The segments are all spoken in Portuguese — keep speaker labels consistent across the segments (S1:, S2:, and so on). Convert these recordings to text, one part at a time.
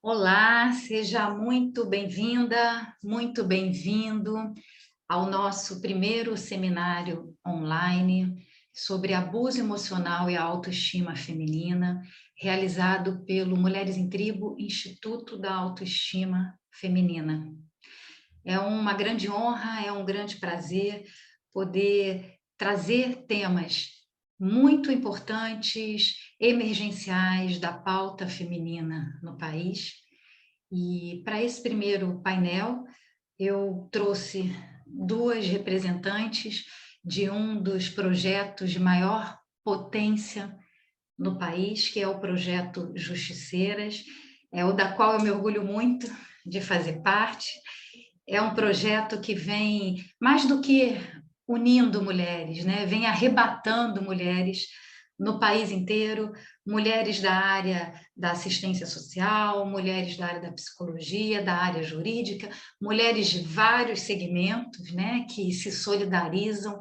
S1: Olá, seja muito bem-vinda, muito bem-vindo ao nosso primeiro seminário online sobre abuso emocional e autoestima feminina, realizado pelo Mulheres em Tribo, Instituto da Autoestima Feminina. É uma grande honra, é um grande prazer poder trazer temas muito importantes, emergenciais da pauta feminina no país. E para esse primeiro painel, eu trouxe duas representantes de um dos projetos de maior potência no país, que é o projeto Justiceiras, é o da qual eu me orgulho muito de fazer parte. É um projeto que vem, mais do que unindo mulheres, né? Vem arrebatando mulheres no país inteiro, mulheres da área da assistência social, mulheres da área da psicologia, da área jurídica, mulheres de vários segmentos, né? Que se solidarizam,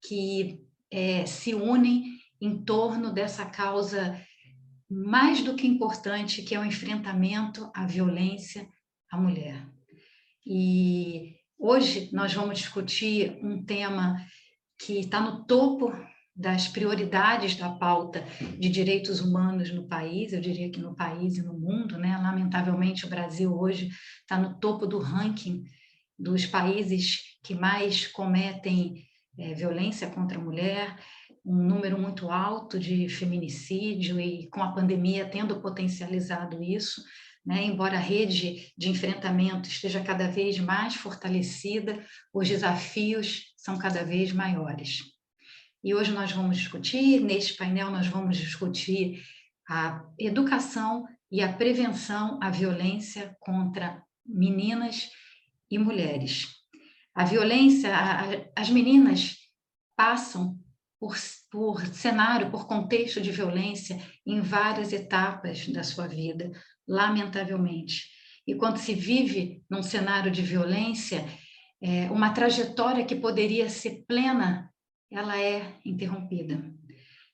S1: que se unem em torno dessa causa mais do que importante, que é o enfrentamento à violência à mulher. E hoje nós vamos discutir um tema que está no topo das prioridades da pauta de direitos humanos no país, eu diria que no país e no mundo, né? Lamentavelmente, o Brasil hoje está no topo do ranking dos países que mais cometem violência contra a mulher, um número muito alto de feminicídio e com a pandemia tendo potencializado isso, né? Embora a rede de enfrentamento esteja cada vez mais fortalecida, os desafios são cada vez maiores. E hoje nós vamos discutir, neste painel nós vamos discutir a educação e a prevenção à violência contra meninas e mulheres. A violência, as meninas passam por cenário, por contexto de violência em várias etapas da sua vida, lamentavelmente. E quando se vive num cenário de violência, uma trajetória que poderia ser plena, ela é interrompida.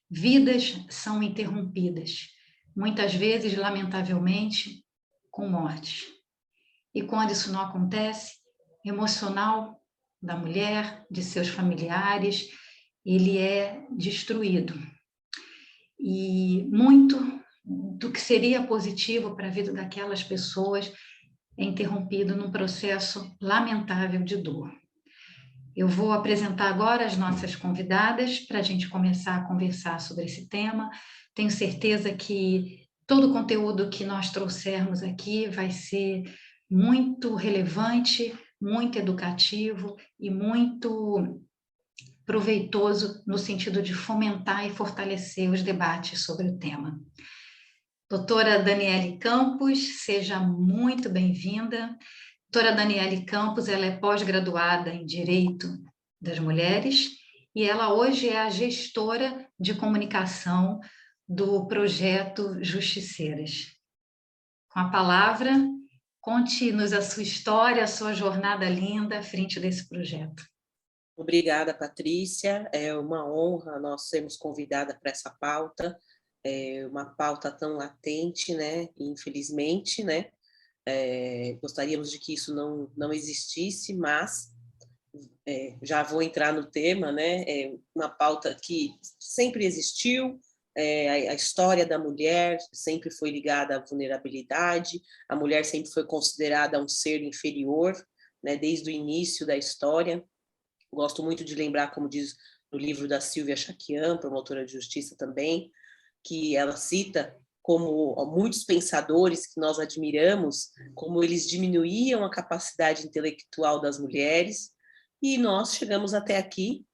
S1: Vidas são interrompidas, muitas vezes, lamentavelmente, com morte. E quando isso não acontece, o emocional da mulher, de seus familiares, ele é destruído. E muito do que seria positivo para a vida daquelas pessoas é interrompido num processo lamentável de dor. Eu vou apresentar agora as nossas convidadas para a gente começar a conversar sobre esse tema. Tenho certeza que todo o conteúdo que nós trouxermos aqui vai ser muito relevante, muito educativo e muito proveitoso no sentido de fomentar e fortalecer os debates sobre o tema. Doutora Daniele Campos, seja muito bem-vinda. Doutora Daniele Campos, ela é pós-graduada em Direito das Mulheres e ela hoje é a gestora de comunicação do projeto Justiceiras. Com a palavra, conte-nos a sua história, a sua jornada linda à frente desse projeto.
S2: Obrigada, Patrícia. É uma honra nós sermos convidadas para essa pauta, uma pauta tão latente, né? Infelizmente, né? Gostaríamos de que isso não existisse, mas já vou entrar no tema, né? É uma pauta que sempre existiu. A história da mulher sempre foi ligada à vulnerabilidade. A mulher sempre foi considerada um ser inferior, né? Desde o início da história. Gosto muito de lembrar, como diz no livro da Silvia Chaquian, promotora de justiça também, que ela cita como muitos pensadores que nós admiramos, como eles diminuíam a capacidade intelectual das mulheres, e nós chegamos até aqui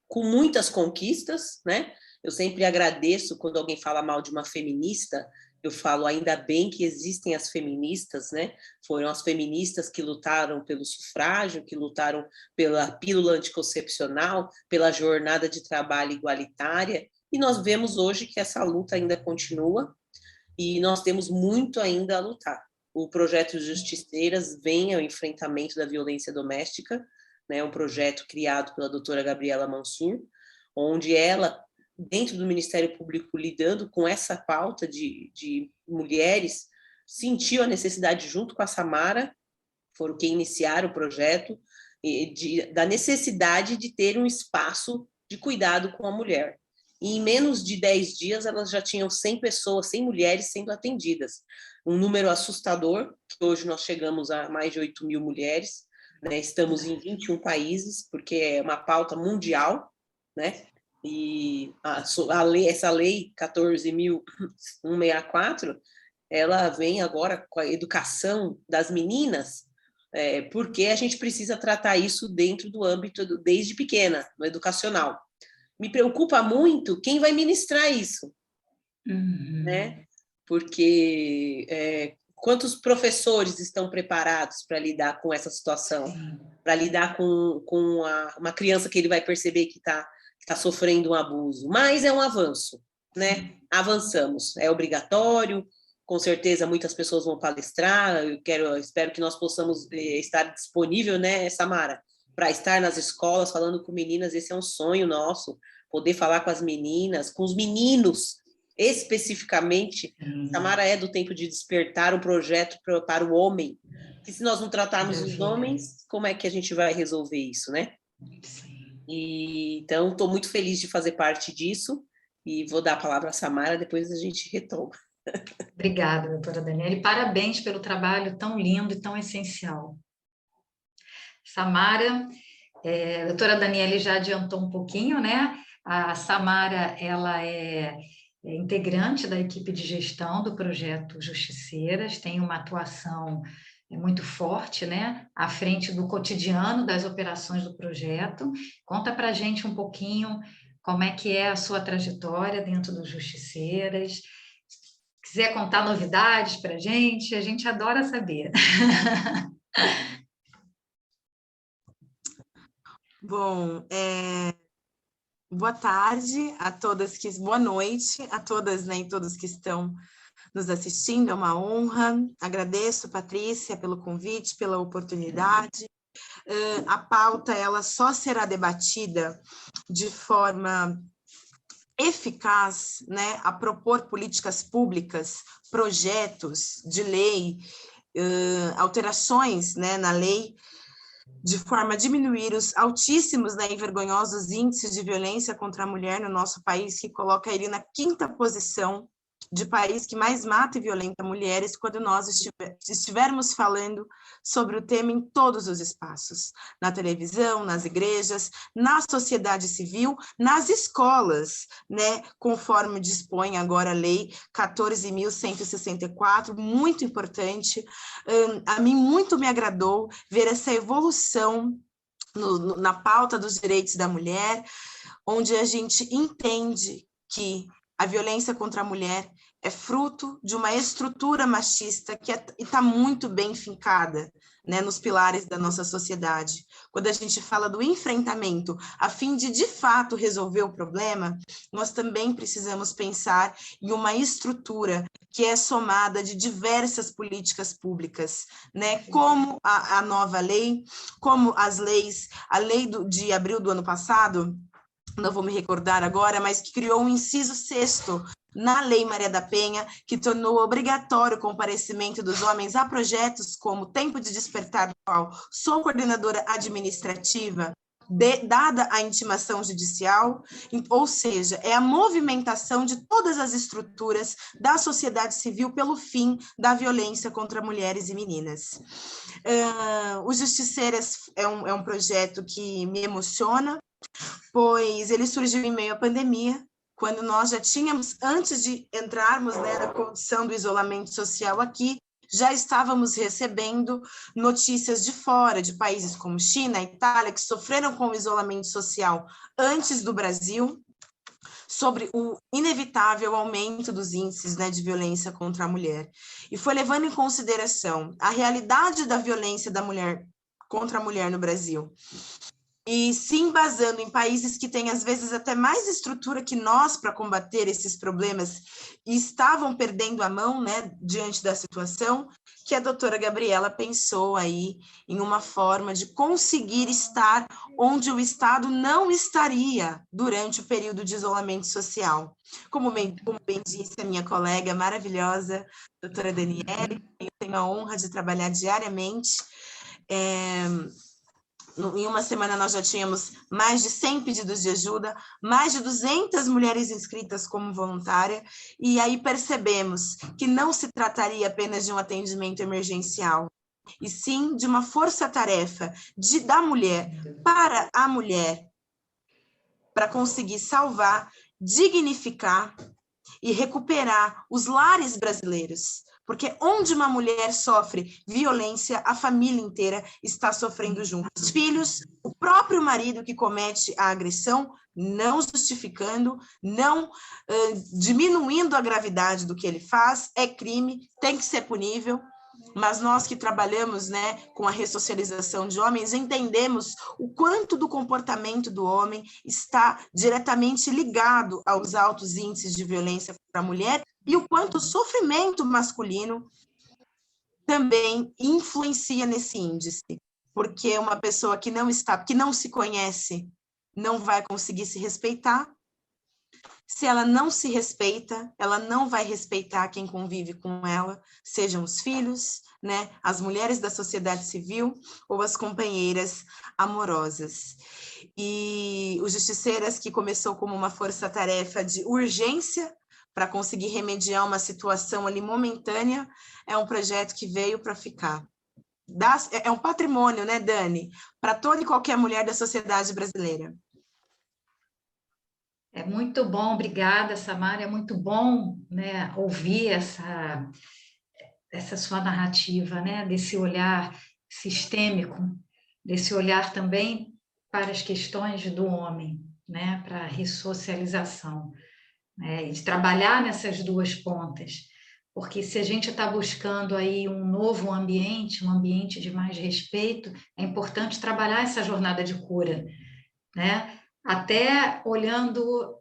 S2: com muitas conquistas, né? Eu sempre agradeço quando alguém fala mal de uma feminista, eu falo, ainda bem que existem as feministas, né? Foram as feministas que lutaram pelo sufrágio, que lutaram pela pílula anticoncepcional, pela jornada de trabalho igualitária, e nós vemos hoje que essa luta ainda continua e nós temos muito ainda a lutar. O projeto Justiceiras vem ao enfrentamento da violência doméstica, né? Um projeto criado pela doutora Gabriela Mansur, onde ela, dentro do Ministério Público, lidando com essa pauta de mulheres, sentiu a necessidade, junto com a Samara, foram quem iniciaram o projeto, da necessidade de ter um espaço de cuidado com a mulher. E em menos de 10 dias, elas já tinham 100 pessoas, 100 mulheres sendo atendidas. Um número assustador, que hoje nós chegamos a mais de 8 mil mulheres, né? Estamos em 21 países, porque é uma pauta mundial, né? E essa lei 14.164, ela vem agora com a educação das meninas, porque a gente precisa tratar isso dentro do âmbito, desde pequena, no educacional. Me preocupa muito quem vai ministrar isso, né? Porque quantos professores estão preparados para lidar com essa situação? Para lidar com uma criança que ele vai perceber que está sofrendo um abuso? Mas é um avanço, né? Avançamos, é obrigatório, com certeza muitas pessoas vão palestrar, espero que nós possamos estar disponível, né, Samara, para estar nas escolas falando com meninas. Esse é um sonho nosso, poder falar com as meninas, com os meninos, especificamente. Samara é do tempo de despertar um projeto para o homem, e se nós não tratarmos os homens, como é que a gente vai resolver isso, né? Então, estou muito feliz de fazer parte disso, e vou dar a palavra à Samara, depois a gente retoma.
S1: Obrigada, doutora Daniele. Parabéns pelo trabalho tão lindo e tão essencial. Samara, a doutora Daniele já adiantou um pouquinho, né? A Samara, ela é integrante da equipe de gestão do projeto Justiceiras, tem uma atuação muito forte, né? À frente do cotidiano das operações do projeto. Conta para a gente um pouquinho como é que é a sua trajetória dentro do Justiceiras. Quiser contar novidades para a gente adora saber.
S3: Bom, boa tarde a todas boa noite a todas, né, e todos que estão nos assistindo, é uma honra. Agradeço, Patrícia, pelo convite, pela oportunidade. A pauta, ela só será debatida de forma eficaz, né, a propor políticas públicas, projetos de lei, alterações, né, na lei, de forma a diminuir os altíssimos, né, e vergonhosos índices de violência contra a mulher no nosso país, que coloca ele na 5ª posição de país que mais mata e violenta mulheres, quando nós estivermos falando sobre o tema em todos os espaços, na televisão, nas igrejas, na sociedade civil, nas escolas, né, conforme dispõe agora a lei 14.164, muito importante. A mim muito me agradou ver essa evolução na pauta dos direitos da mulher, onde a gente entende que a violência contra a mulher é fruto de uma estrutura machista que está muito bem fincada, né, nos pilares da nossa sociedade. Quando a gente fala do enfrentamento a fim de fato, resolver o problema, nós também precisamos pensar em uma estrutura que é somada de diversas políticas públicas, né, como a nova lei, como as leis, a lei de abril do ano passado, não vou me recordar agora, mas que criou um inciso 6º na Lei Maria da Penha, que tornou obrigatório o comparecimento dos homens a projetos como Tempo de Despertar do qual sou coordenadora administrativa, dada a intimação judicial, ou seja, é a movimentação de todas as estruturas da sociedade civil pelo fim da violência contra mulheres e meninas. O Justiceiras é um projeto que me emociona, pois ele surgiu em meio à pandemia, quando nós já tínhamos, antes de entrarmos, né, na condição do isolamento social aqui, já estávamos recebendo notícias de fora, de países como China, Itália, que sofreram com o isolamento social antes do Brasil, sobre o inevitável aumento dos índices, né, de violência contra a mulher. E foi levando em consideração a realidade da violência da mulher contra a mulher no Brasil, e se embasando em países que têm, às vezes, até mais estrutura que nós para combater esses problemas e estavam perdendo a mão, né, diante da situação, que a doutora Gabriela pensou aí em uma forma de conseguir estar onde o Estado não estaria durante o período de isolamento social. Como bem disse a minha colega maravilhosa, doutora Daniele, eu tenho a honra de trabalhar diariamente. Em uma semana nós já tínhamos mais de 100 pedidos de ajuda, mais de 200 mulheres inscritas como voluntária, e aí percebemos que não se trataria apenas de um atendimento emergencial, e sim de uma força-tarefa da mulher para a mulher, para conseguir salvar, dignificar e recuperar os lares brasileiros. Porque onde uma mulher sofre violência, a família inteira está sofrendo junto. Os filhos, o próprio marido que comete a agressão, não justificando, não diminuindo a gravidade do que ele faz, é crime, tem que ser punível. Mas nós que trabalhamos, né, com a ressocialização de homens, entendemos o quanto do comportamento do homem está diretamente ligado aos altos índices de violência contra a mulher e o quanto o sofrimento masculino também influencia nesse índice, porque uma pessoa que não se conhece, não vai conseguir se respeitar. Se ela não se respeita, ela não vai respeitar quem convive com ela, sejam os filhos, né, as mulheres da sociedade civil ou as companheiras amorosas. E o Justiceiras, que começou como uma força-tarefa de urgência para conseguir remediar uma situação ali momentânea, é um projeto que veio para ficar. É um patrimônio, né, Dani, para toda e qualquer mulher da sociedade brasileira.
S1: É muito bom, obrigada, Samara, é muito bom, né, ouvir essa sua narrativa, né, desse olhar sistêmico, desse olhar também para as questões do homem, né, para a ressocialização, né, e de trabalhar nessas duas pontas, porque se a gente está buscando aí um novo ambiente, um ambiente de mais respeito, é importante trabalhar essa jornada de cura, né, até olhando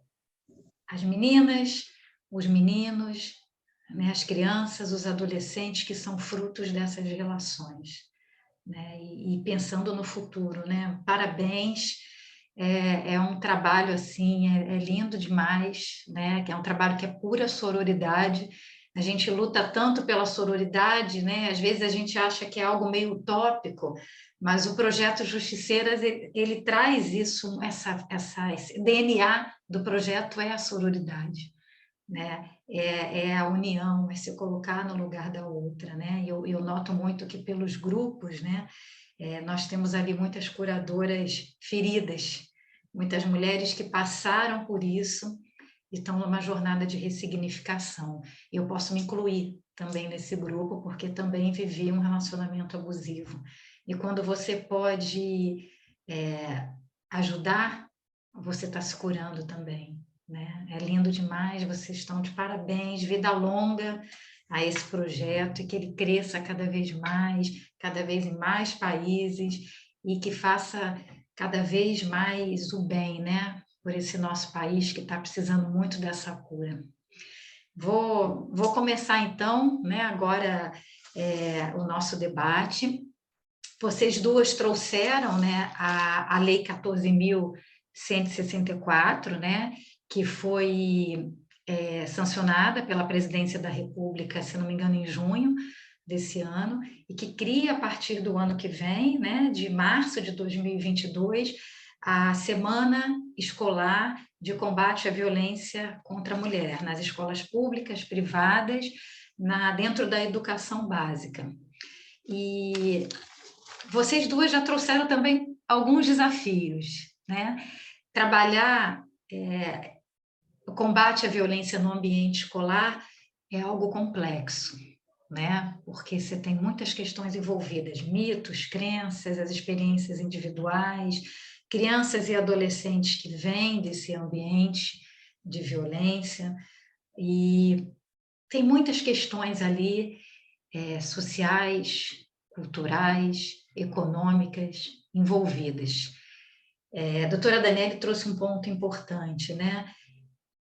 S1: as meninas, os meninos, né, as crianças, os adolescentes que são frutos dessas relações, né, e pensando no futuro, né, parabéns, é um trabalho assim, é lindo demais, né, que é um trabalho que é pura sororidade. A gente luta tanto pela sororidade, né, às vezes a gente acha que é algo meio utópico, mas o projeto Justiceiras, ele traz isso, esse DNA do projeto é a sororidade, né? É a união, é se colocar no lugar da outra, né? Eu noto muito que pelos grupos, né, nós temos ali muitas curadoras feridas, muitas mulheres que passaram por isso e estão numa jornada de ressignificação. Eu posso me incluir também nesse grupo, porque também vivi um relacionamento abusivo. E quando você pode ajudar, você está se curando também, né? É lindo demais, vocês estão de parabéns, vida longa a esse projeto e que ele cresça cada vez em mais países e que faça cada vez mais o bem, né? Por esse nosso país que está precisando muito dessa cura. Vou começar então, né? Agora o nosso debate. Vocês duas trouxeram, né, a Lei 14.164, né, que foi sancionada pela Presidência da República, se não me engano, em junho desse ano, e que cria, a partir do ano que vem, né, de março de 2022, a Semana Escolar de Combate à Violência contra a Mulher, nas escolas públicas, privadas, dentro da educação básica. E vocês duas já trouxeram também alguns desafios, né? Trabalhar o combate à violência no ambiente escolar é algo complexo, né? Porque você tem muitas questões envolvidas, mitos, crenças, as experiências individuais, crianças e adolescentes que vêm desse ambiente de violência, e tem muitas questões ali sociais, culturais, econômicas envolvidas. A doutora Daniele trouxe um ponto importante, né?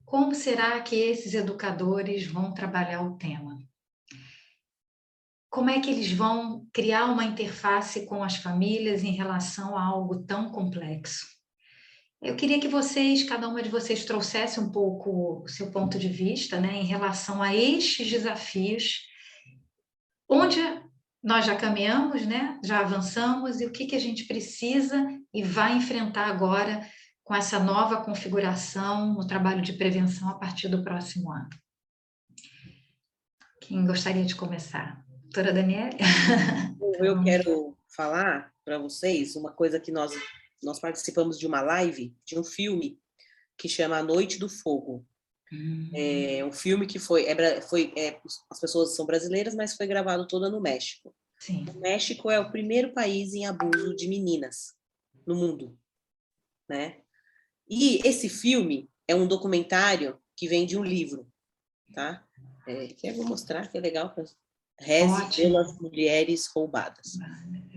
S1: Como será que esses educadores vão trabalhar o tema? Como é que eles vão criar uma interface com as famílias em relação a algo tão complexo? Eu queria que vocês, cada uma de vocês, trouxesse um pouco o seu ponto de vista, né, em relação a estes desafios, onde nós já caminhamos, né, já avançamos, e o que a gente precisa e vai enfrentar agora com essa nova configuração no trabalho de prevenção a partir do próximo ano. Quem gostaria de começar? Doutora Daniele?
S2: Eu quero falar para vocês uma coisa que nós participamos de uma live, de um filme que chama A Noite do Fogo. É um filme que as pessoas são brasileiras, mas foi gravado toda no México.
S1: Sim.
S2: O México é o primeiro país em abuso de meninas no mundo, né? E esse filme é um documentário que vem de um livro, tá? Que eu vou mostrar, que é legal. Reze pelas mulheres roubadas.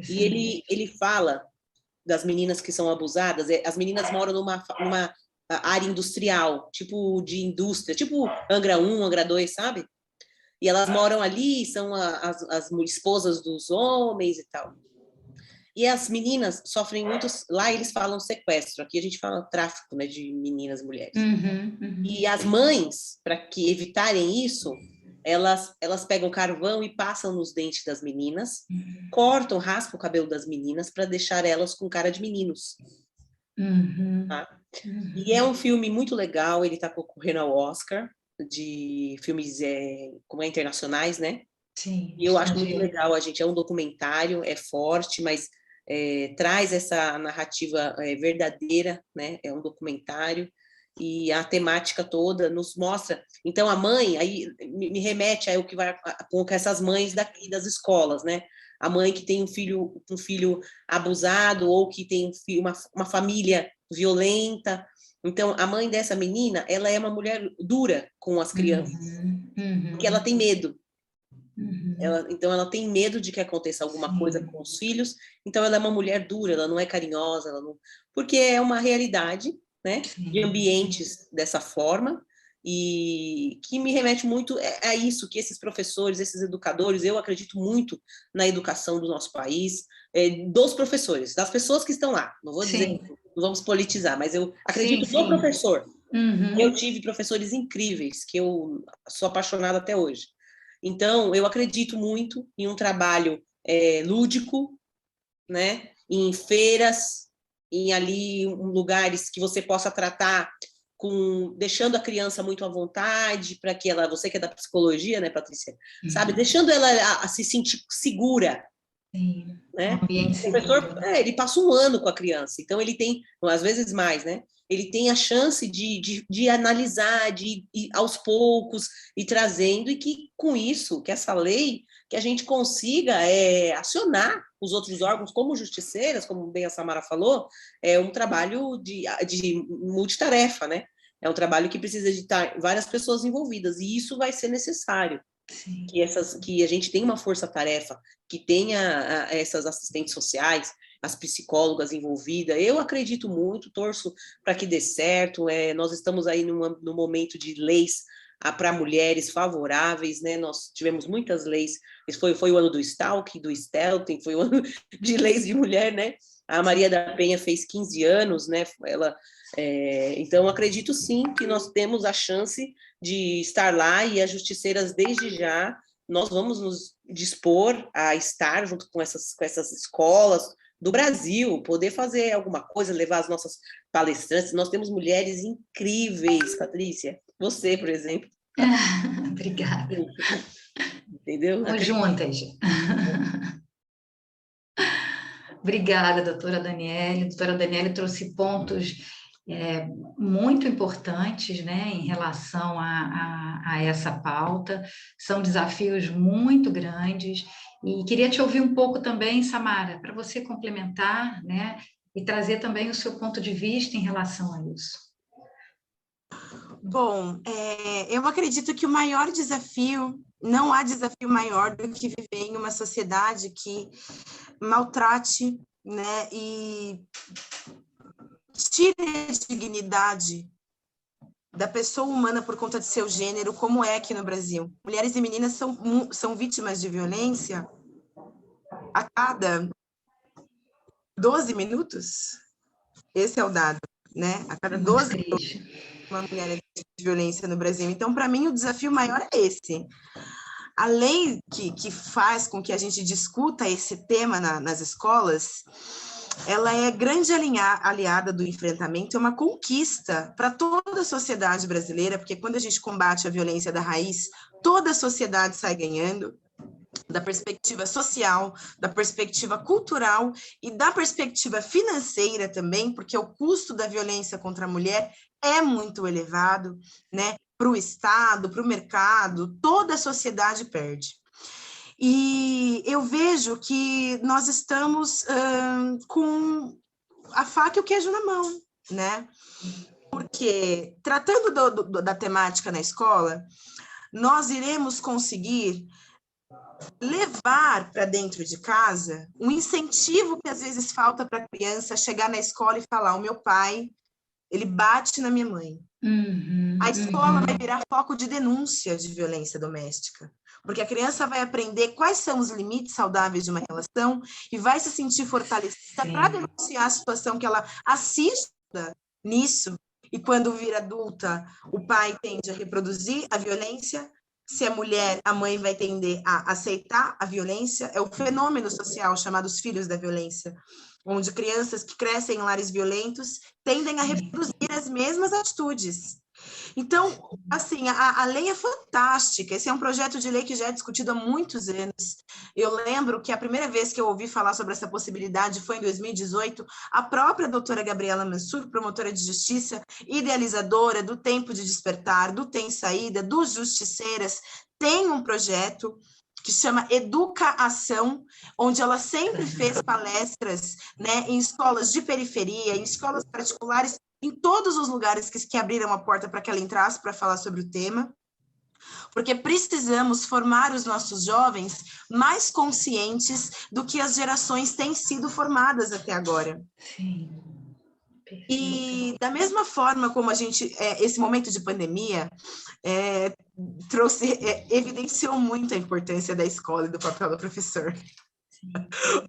S2: E ele fala das meninas que são abusadas. As meninas moram numa área industrial, tipo de indústria, tipo Angra 1, Angra 2, sabe? E elas moram ali, são as esposas dos homens e tal. E as meninas sofrem muito. Lá eles falam sequestro, aqui a gente fala tráfico, né, de meninas, mulheres. E as mães, para que evitarem isso, elas pegam carvão e passam nos dentes das meninas, cortam, raspam o cabelo das meninas para deixar elas com cara de meninos. Tá? E é um filme muito legal, ele está concorrendo ao Oscar de filmes internacionais, né?
S1: Sim.
S2: E eu acho muito legal, é um documentário, é forte, mas traz essa narrativa verdadeira, né? É um documentário. E a temática toda nos mostra. Então, a mãe, aí me remete ao que vai com essas mães daqui das escolas, né? A mãe que tem um filho abusado ou que tem uma família violenta. Então, a mãe dessa menina, ela é uma mulher dura com as crianças, porque ela tem medo. Então, ela tem medo de que aconteça alguma coisa com os filhos. Então, ela é uma mulher dura, ela não é carinhosa, porque é uma realidade, né, de ambientes dessa forma, e que me remete muito a isso, que esses professores, esses educadores, eu acredito muito na educação do nosso país, dos professores, das pessoas que estão lá, não vou dizer, não vamos politizar, mas eu acredito no professor. Eu tive professores incríveis, que eu sou apaixonada até hoje. Então, eu acredito muito em um trabalho lúdico, né, em feiras, em ali lugares que você possa tratar deixando a criança muito à vontade, para que você que é da psicologia, né, Patrícia, sabe, deixando ela a se sentir segura.
S1: Sim.
S2: Né? O professor, ele passa um ano com a criança, então ele tem, às vezes mais, né? Ele tem a chance de analisar, de ir aos poucos, e trazendo, e que com isso, que essa lei, que a gente consiga acionar os outros órgãos como justiceiras, como bem a Samara falou, é um trabalho de multitarefa, né? É um trabalho que precisa de estar várias pessoas envolvidas, e isso vai ser necessário. Que a gente tenha uma força-tarefa, que tenha essas assistentes sociais, as psicólogas envolvidas. Eu acredito muito, torço para que dê certo. Nós estamos aí no momento de leis para mulheres favoráveis, né? Nós tivemos muitas leis. Esse foi o ano do stalking, do stealthing, foi o ano de leis de mulher, né? A Maria da Penha fez 15 anos, né? Então, acredito sim que nós temos a chance de estar lá, e as justiceiras, desde já, nós vamos nos dispor a estar junto com essas escolas do Brasil, poder fazer alguma coisa, levar as nossas palestrantes. Nós temos mulheres incríveis, Patrícia. Você, por exemplo.
S1: Obrigada.
S2: Entendeu?
S1: Vamos juntas. Obrigada, doutora Daniele. A doutora Daniele trouxe pontos muito importantes, né, em relação a essa pauta. São desafios muito grandes, e queria te ouvir um pouco também, Samara, para você complementar, né, e trazer também o seu ponto de vista em relação a isso.
S3: Bom, eu acredito que o maior desafio, não há desafio maior do que viver em uma sociedade que maltrate, né, e tire a dignidade da pessoa humana por conta de seu gênero, como é aqui no Brasil. Mulheres e meninas são vítimas de violência a cada 12 minutos. Esse é o dado, né? A cada 12 minutos, uma mulher é vítima de violência no Brasil. Então, para mim, o desafio maior é esse. A lei que faz com que a gente discuta esse tema nas escolas, ela é grande aliada do enfrentamento, é uma conquista para toda a sociedade brasileira, porque quando a gente combate a violência da raiz, toda a sociedade sai ganhando, da perspectiva social, da perspectiva cultural e da perspectiva financeira também, porque o custo da violência contra a mulher é muito elevado, né? Para o Estado, para o mercado, toda a sociedade perde. E eu vejo que nós estamos com a faca e o queijo na mão, né? Porque, tratando da temática na escola, nós iremos conseguir levar para dentro de casa um incentivo que às vezes falta para a criança chegar na escola e falar: o meu pai, ele bate na minha mãe. A escola vai virar foco de denúncia de violência doméstica, porque a criança vai aprender quais são os limites saudáveis de uma relação e vai se sentir fortalecida para denunciar a situação que ela assista nisso. E quando vir adulta, o pai tende a reproduzir a violência. Se é mulher, a mãe vai tender a aceitar a violência. É o fenômeno social chamado os filhos da violência, onde crianças que crescem em lares violentos tendem a reproduzir as mesmas atitudes. Então, assim, a lei é fantástica. Esse é um projeto de lei que já é discutido há muitos anos. Eu lembro que a primeira vez que eu ouvi falar sobre essa possibilidade foi em 2018. A própria doutora Gabriela Mansur, promotora de justiça, idealizadora do Tempo de Despertar, do Tem Saída, dos Justiceiras, tem um projeto que chama Educa Ação, onde ela sempre fez palestras, né, em escolas de periferia, em escolas particulares, em todos os lugares que abriram a porta para que ela entrasse para falar sobre o tema, porque precisamos formar os nossos jovens mais conscientes do que as gerações têm sido formadas até agora.
S1: Sim.
S3: E da mesma forma como a gente, esse momento de pandemia, evidenciou muito a importância da escola e do papel do professor.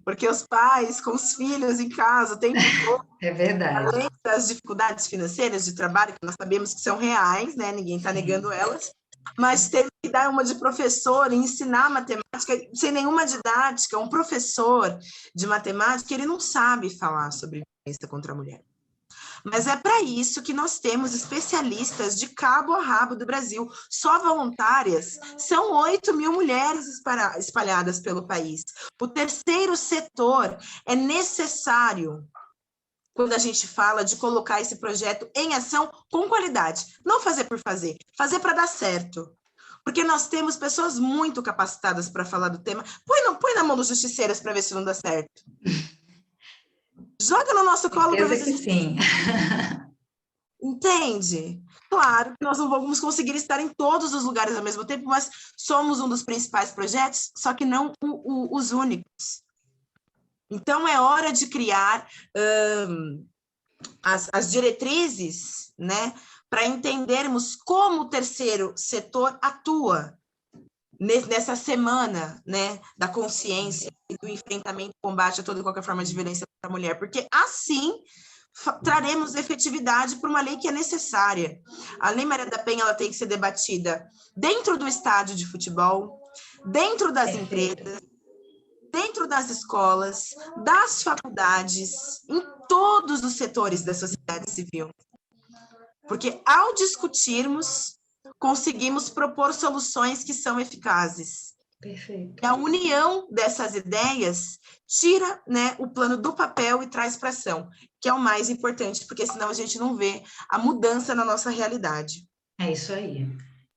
S3: Porque os pais com os filhos em casa, o tempo todo, além das dificuldades financeiras de trabalho, que nós sabemos que são reais, né? Ninguém está negando elas, mas teve que dar uma de professor e ensinar matemática sem nenhuma didática. Um professor de matemática, ele não sabe falar sobre violência contra a mulher. Mas é para isso que nós temos especialistas de cabo a rabo do Brasil. Só voluntárias são 8.000 mulheres espalhadas pelo país. O terceiro setor é necessário quando a gente fala de colocar esse projeto em ação com qualidade. Não fazer por fazer, fazer para dar certo. Porque nós temos pessoas muito capacitadas para falar do tema. Põe na mão dos justiceiros para ver se não dá certo. Joga no nosso colo para ver se...
S1: Sim.
S3: Entende? Claro que nós não vamos conseguir estar em todos os lugares ao mesmo tempo, mas somos um dos principais projetos, só que não os únicos. Então, é hora de criar as diretrizes, né, para entendermos como o terceiro setor atua nessa semana, né, da consciência e do enfrentamento e combate a toda e qualquer forma de violência contra a mulher, porque assim traremos efetividade para uma lei que é necessária. A Lei Maria da Penha, ela tem que ser debatida dentro do estádio de futebol, dentro das empresas, dentro das escolas, das faculdades, em todos os setores da sociedade civil. Porque ao discutirmos, conseguimos propor soluções que são eficazes.
S1: Perfeito.
S3: E a união dessas ideias tira, né, o plano do papel e traz para a ação, que é o mais importante, porque senão a gente não vê a mudança na nossa realidade.
S1: É isso aí.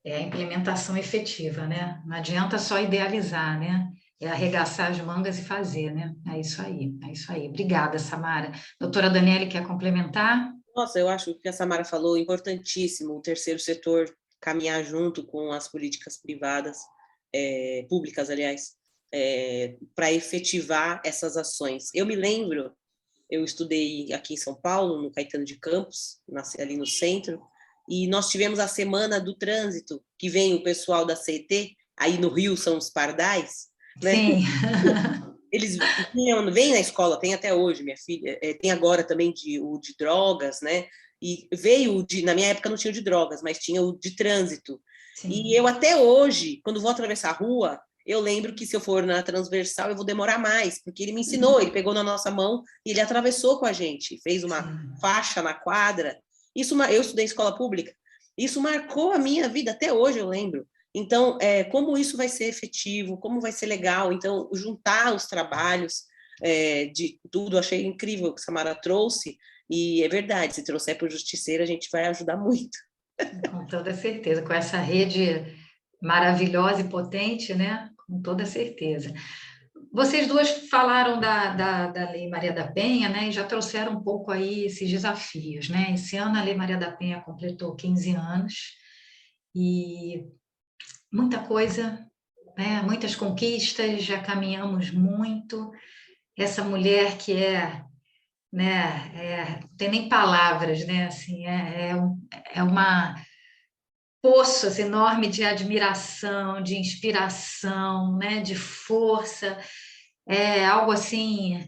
S1: É a implementação efetiva, né? Não adianta só idealizar, né? É arregaçar as mangas e fazer, né? É isso aí, é isso aí. Obrigada, Samara. Doutora Daniele, quer complementar?
S2: Nossa, eu acho que a Samara falou importantíssimo, o terceiro setor caminhar junto com as políticas privadas, públicas, aliás, para efetivar essas ações. Eu me lembro eu estudei aqui em São Paulo, no Caetano de Campos, ali no centro, e nós tivemos a Semana do Trânsito, que vem o pessoal da CET, aí no Rio são os pardais, né?
S1: Sim.
S2: Eles vêm na escola, tem até hoje, minha filha, tem agora também o de drogas, né? E veio na minha época não tinha o de drogas, mas tinha o de trânsito.
S1: Sim.
S2: E eu até hoje, quando vou atravessar a rua, eu lembro que se eu for na transversal eu vou demorar mais, porque ele me ensinou, ele pegou na nossa mão e ele atravessou com a gente, fez uma faixa na quadra. Eu estudei em escola pública, isso marcou a minha vida, até hoje eu lembro. Então, como isso vai ser efetivo, como vai ser legal, então, juntar os trabalhos de tudo, achei incrível o que a Samara trouxe, e é verdade, se trouxer para o Justiceiro, a gente vai ajudar muito.
S1: Com toda certeza, com essa rede maravilhosa e potente, né? Com toda certeza. Vocês duas falaram da Lei Maria da Penha, né? E já trouxeram um pouco aí esses desafios, né? Esse ano a Lei Maria da Penha completou 15 anos e muita coisa, né? Muitas conquistas, já caminhamos muito. Essa mulher que né? Não tem nem palavras, né? Assim, é uma poço assim, enorme de admiração, de inspiração, né? De força, algo assim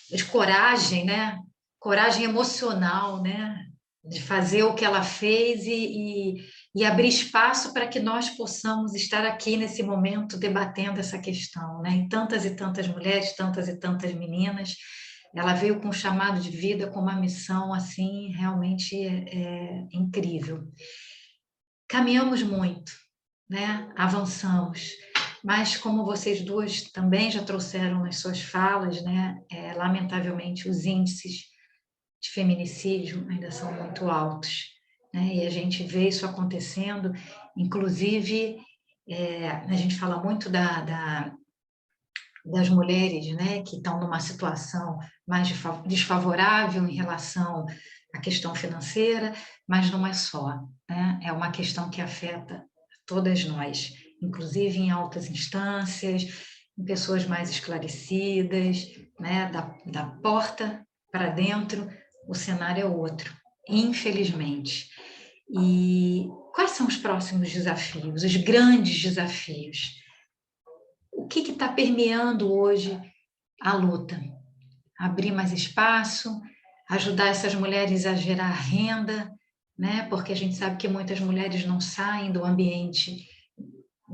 S1: de coragem, né? Coragem emocional, né? De fazer o que ela fez e abrir espaço para que nós possamos estar aqui nesse momento debatendo essa questão, né? E tantas mulheres, tantas e tantas meninas. Ela veio com um chamado de vida, com uma missão assim realmente incrível. Caminhamos muito, né? Avançamos, mas como vocês duas também já trouxeram nas suas falas, né? Lamentavelmente os índices de feminicídio ainda são muito altos, né? E a gente vê isso acontecendo, inclusive a gente fala muito das mulheres, né, que estão numa situação mais desfavorável em relação à questão financeira, mas não é só, né? É uma questão que afeta todas nós, inclusive em altas instâncias, em pessoas mais esclarecidas, né? Da porta para dentro, o cenário é outro, infelizmente. E quais são os próximos desafios, os grandes desafios? O que está permeando hoje a luta? Abrir mais espaço, ajudar essas mulheres a gerar renda, né? Porque a gente sabe que muitas mulheres não saem do ambiente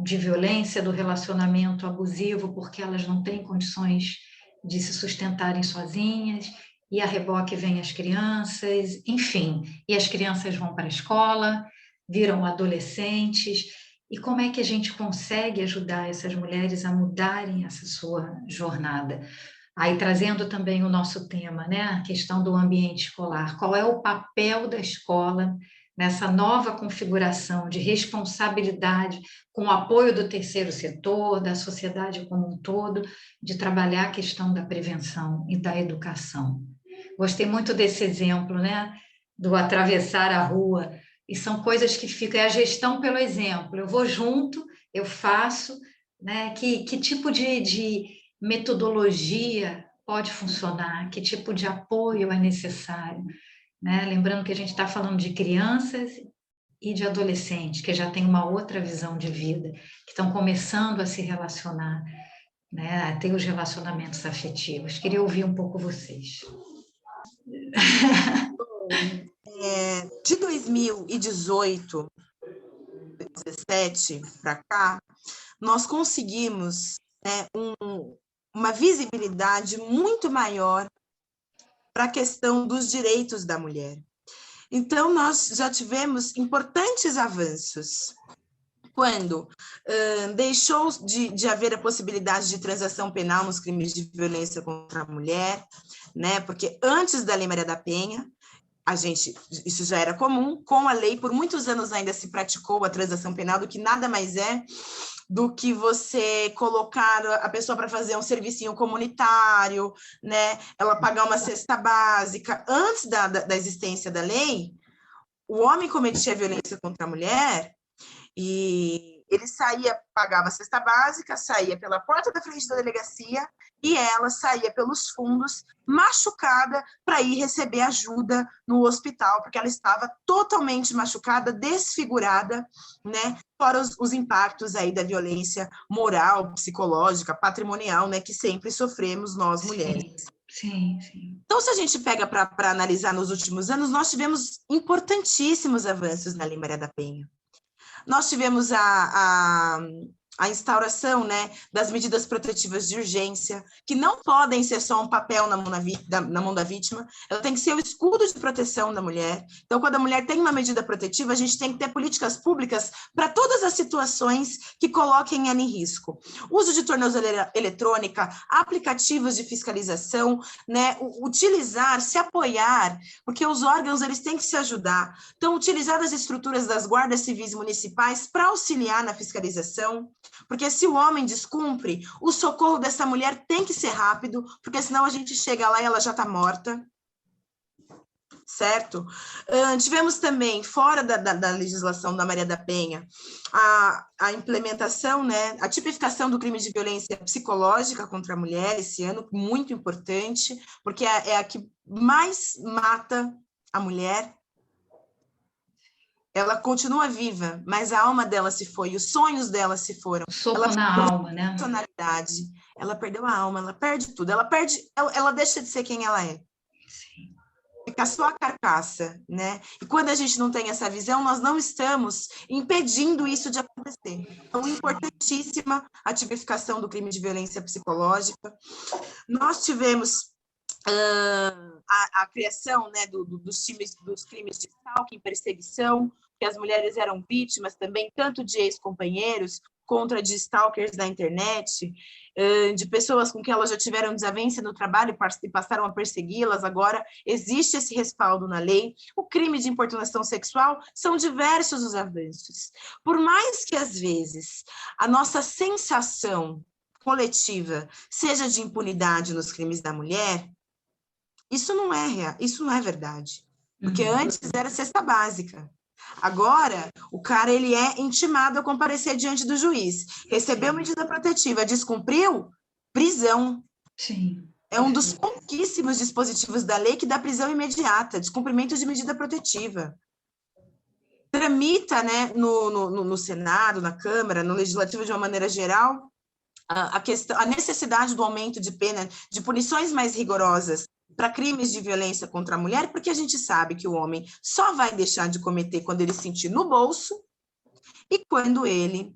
S1: de violência, do relacionamento abusivo, porque elas não têm condições de se sustentarem sozinhas, e a reboque vem as crianças, enfim, e as crianças vão para a escola, viram adolescentes, e como é que a gente consegue ajudar essas mulheres a mudarem essa sua jornada? Aí trazendo também o nosso tema, né? A questão do ambiente escolar. Qual é o papel da escola nessa nova configuração de responsabilidade, com o apoio do terceiro setor, da sociedade como um todo, de trabalhar a questão da prevenção e da educação? Gostei muito desse exemplo, né? Do atravessar a rua. E são coisas que ficam, é a gestão pelo exemplo. Eu vou junto, eu faço, né? Que tipo de metodologia pode funcionar? Que tipo de apoio é necessário? Né? Lembrando que a gente está falando de crianças e de adolescentes, que já têm uma outra visão de vida, que estão começando a se relacionar, né? A ter os relacionamentos afetivos. Queria ouvir um pouco vocês.
S3: De 2018, 2017 para cá, nós conseguimos uma visibilidade muito maior para a questão dos direitos da mulher. Então, nós já tivemos importantes avanços. Quando deixou de haver a possibilidade de transação penal nos crimes de violência contra a mulher, né? Porque antes da Lei Maria da Penha, isso já era comum, com a lei, por muitos anos ainda se praticou a transação penal, do que nada mais é do que você colocar a pessoa para fazer um servicinho comunitário, né? Ela pagar uma cesta básica. Antes da existência da lei, o homem cometia violência contra a mulher e Ele saía, pagava a cesta básica, saía pela porta da frente da delegacia e ela saía pelos fundos, machucada, para ir receber ajuda no hospital, porque ela estava totalmente machucada, desfigurada, né? Fora os impactos aí da violência moral, psicológica, patrimonial, né? Que sempre sofremos nós, mulheres.
S1: Sim, sim.
S3: Então, se a gente pega para analisar nos últimos anos, nós tivemos importantíssimos avanços na Lei Maria da Penha. Nós tivemos a instauração, né, das medidas protetivas de urgência, que não podem ser só um papel na mão da vítima, ela tem que ser o escudo de proteção da mulher. Então, quando a mulher tem uma medida protetiva, a gente tem que ter políticas públicas para todas as situações que coloquem ela em risco. Uso de tornozeleira eletrônica, aplicativos de fiscalização, né, utilizar, se apoiar, porque os órgãos eles têm que se ajudar. Então, utilizar as estruturas das guardas civis municipais para auxiliar na fiscalização, porque se o homem descumpre, o socorro dessa mulher tem que ser rápido, porque senão a gente chega lá e ela já está morta, certo? Tivemos também, fora da legislação da Maria da Penha, a implementação, né, a tipificação do crime de violência psicológica contra a mulher esse ano, muito importante, porque é a que mais mata a mulher. Ela continua viva, mas a alma dela se foi, os sonhos dela se foram.
S1: O soco
S3: ela
S1: na alma, né?
S3: Personalidade, ela perdeu a alma, ela perde tudo, ela deixa de ser quem ela é.
S1: Sim.
S3: Fica só a carcaça, né? E quando a gente não tem essa visão, nós não estamos impedindo isso de acontecer. Então, importantíssima a tipificação do crime de violência psicológica. Nós tivemos a criação, né, dos crimes de stalking, perseguição, que as mulheres eram vítimas também, tanto de ex-companheiros, contra de stalkers da internet, de pessoas com que elas já tiveram desavença no trabalho e passaram a persegui-las. Agora existe esse respaldo na lei. O crime de importunação sexual, são diversos os avanços. Por mais que, às vezes, a nossa sensação coletiva seja de impunidade nos crimes da mulher, isso não é real, isso não é verdade. Porque antes era cesta básica. Agora, o cara ele é intimado a comparecer diante do juiz. Recebeu medida protetiva, descumpriu, prisão.
S1: Sim.
S3: É um dos pouquíssimos dispositivos da lei que dá prisão imediata, descumprimento de medida protetiva. Tramita, né, no Senado, na Câmara, no Legislativo de uma maneira geral, a necessidade do aumento de pena, de punições mais rigorosas para crimes de violência contra a mulher, porque a gente sabe que o homem só vai deixar de cometer quando ele sentir no bolso e quando ele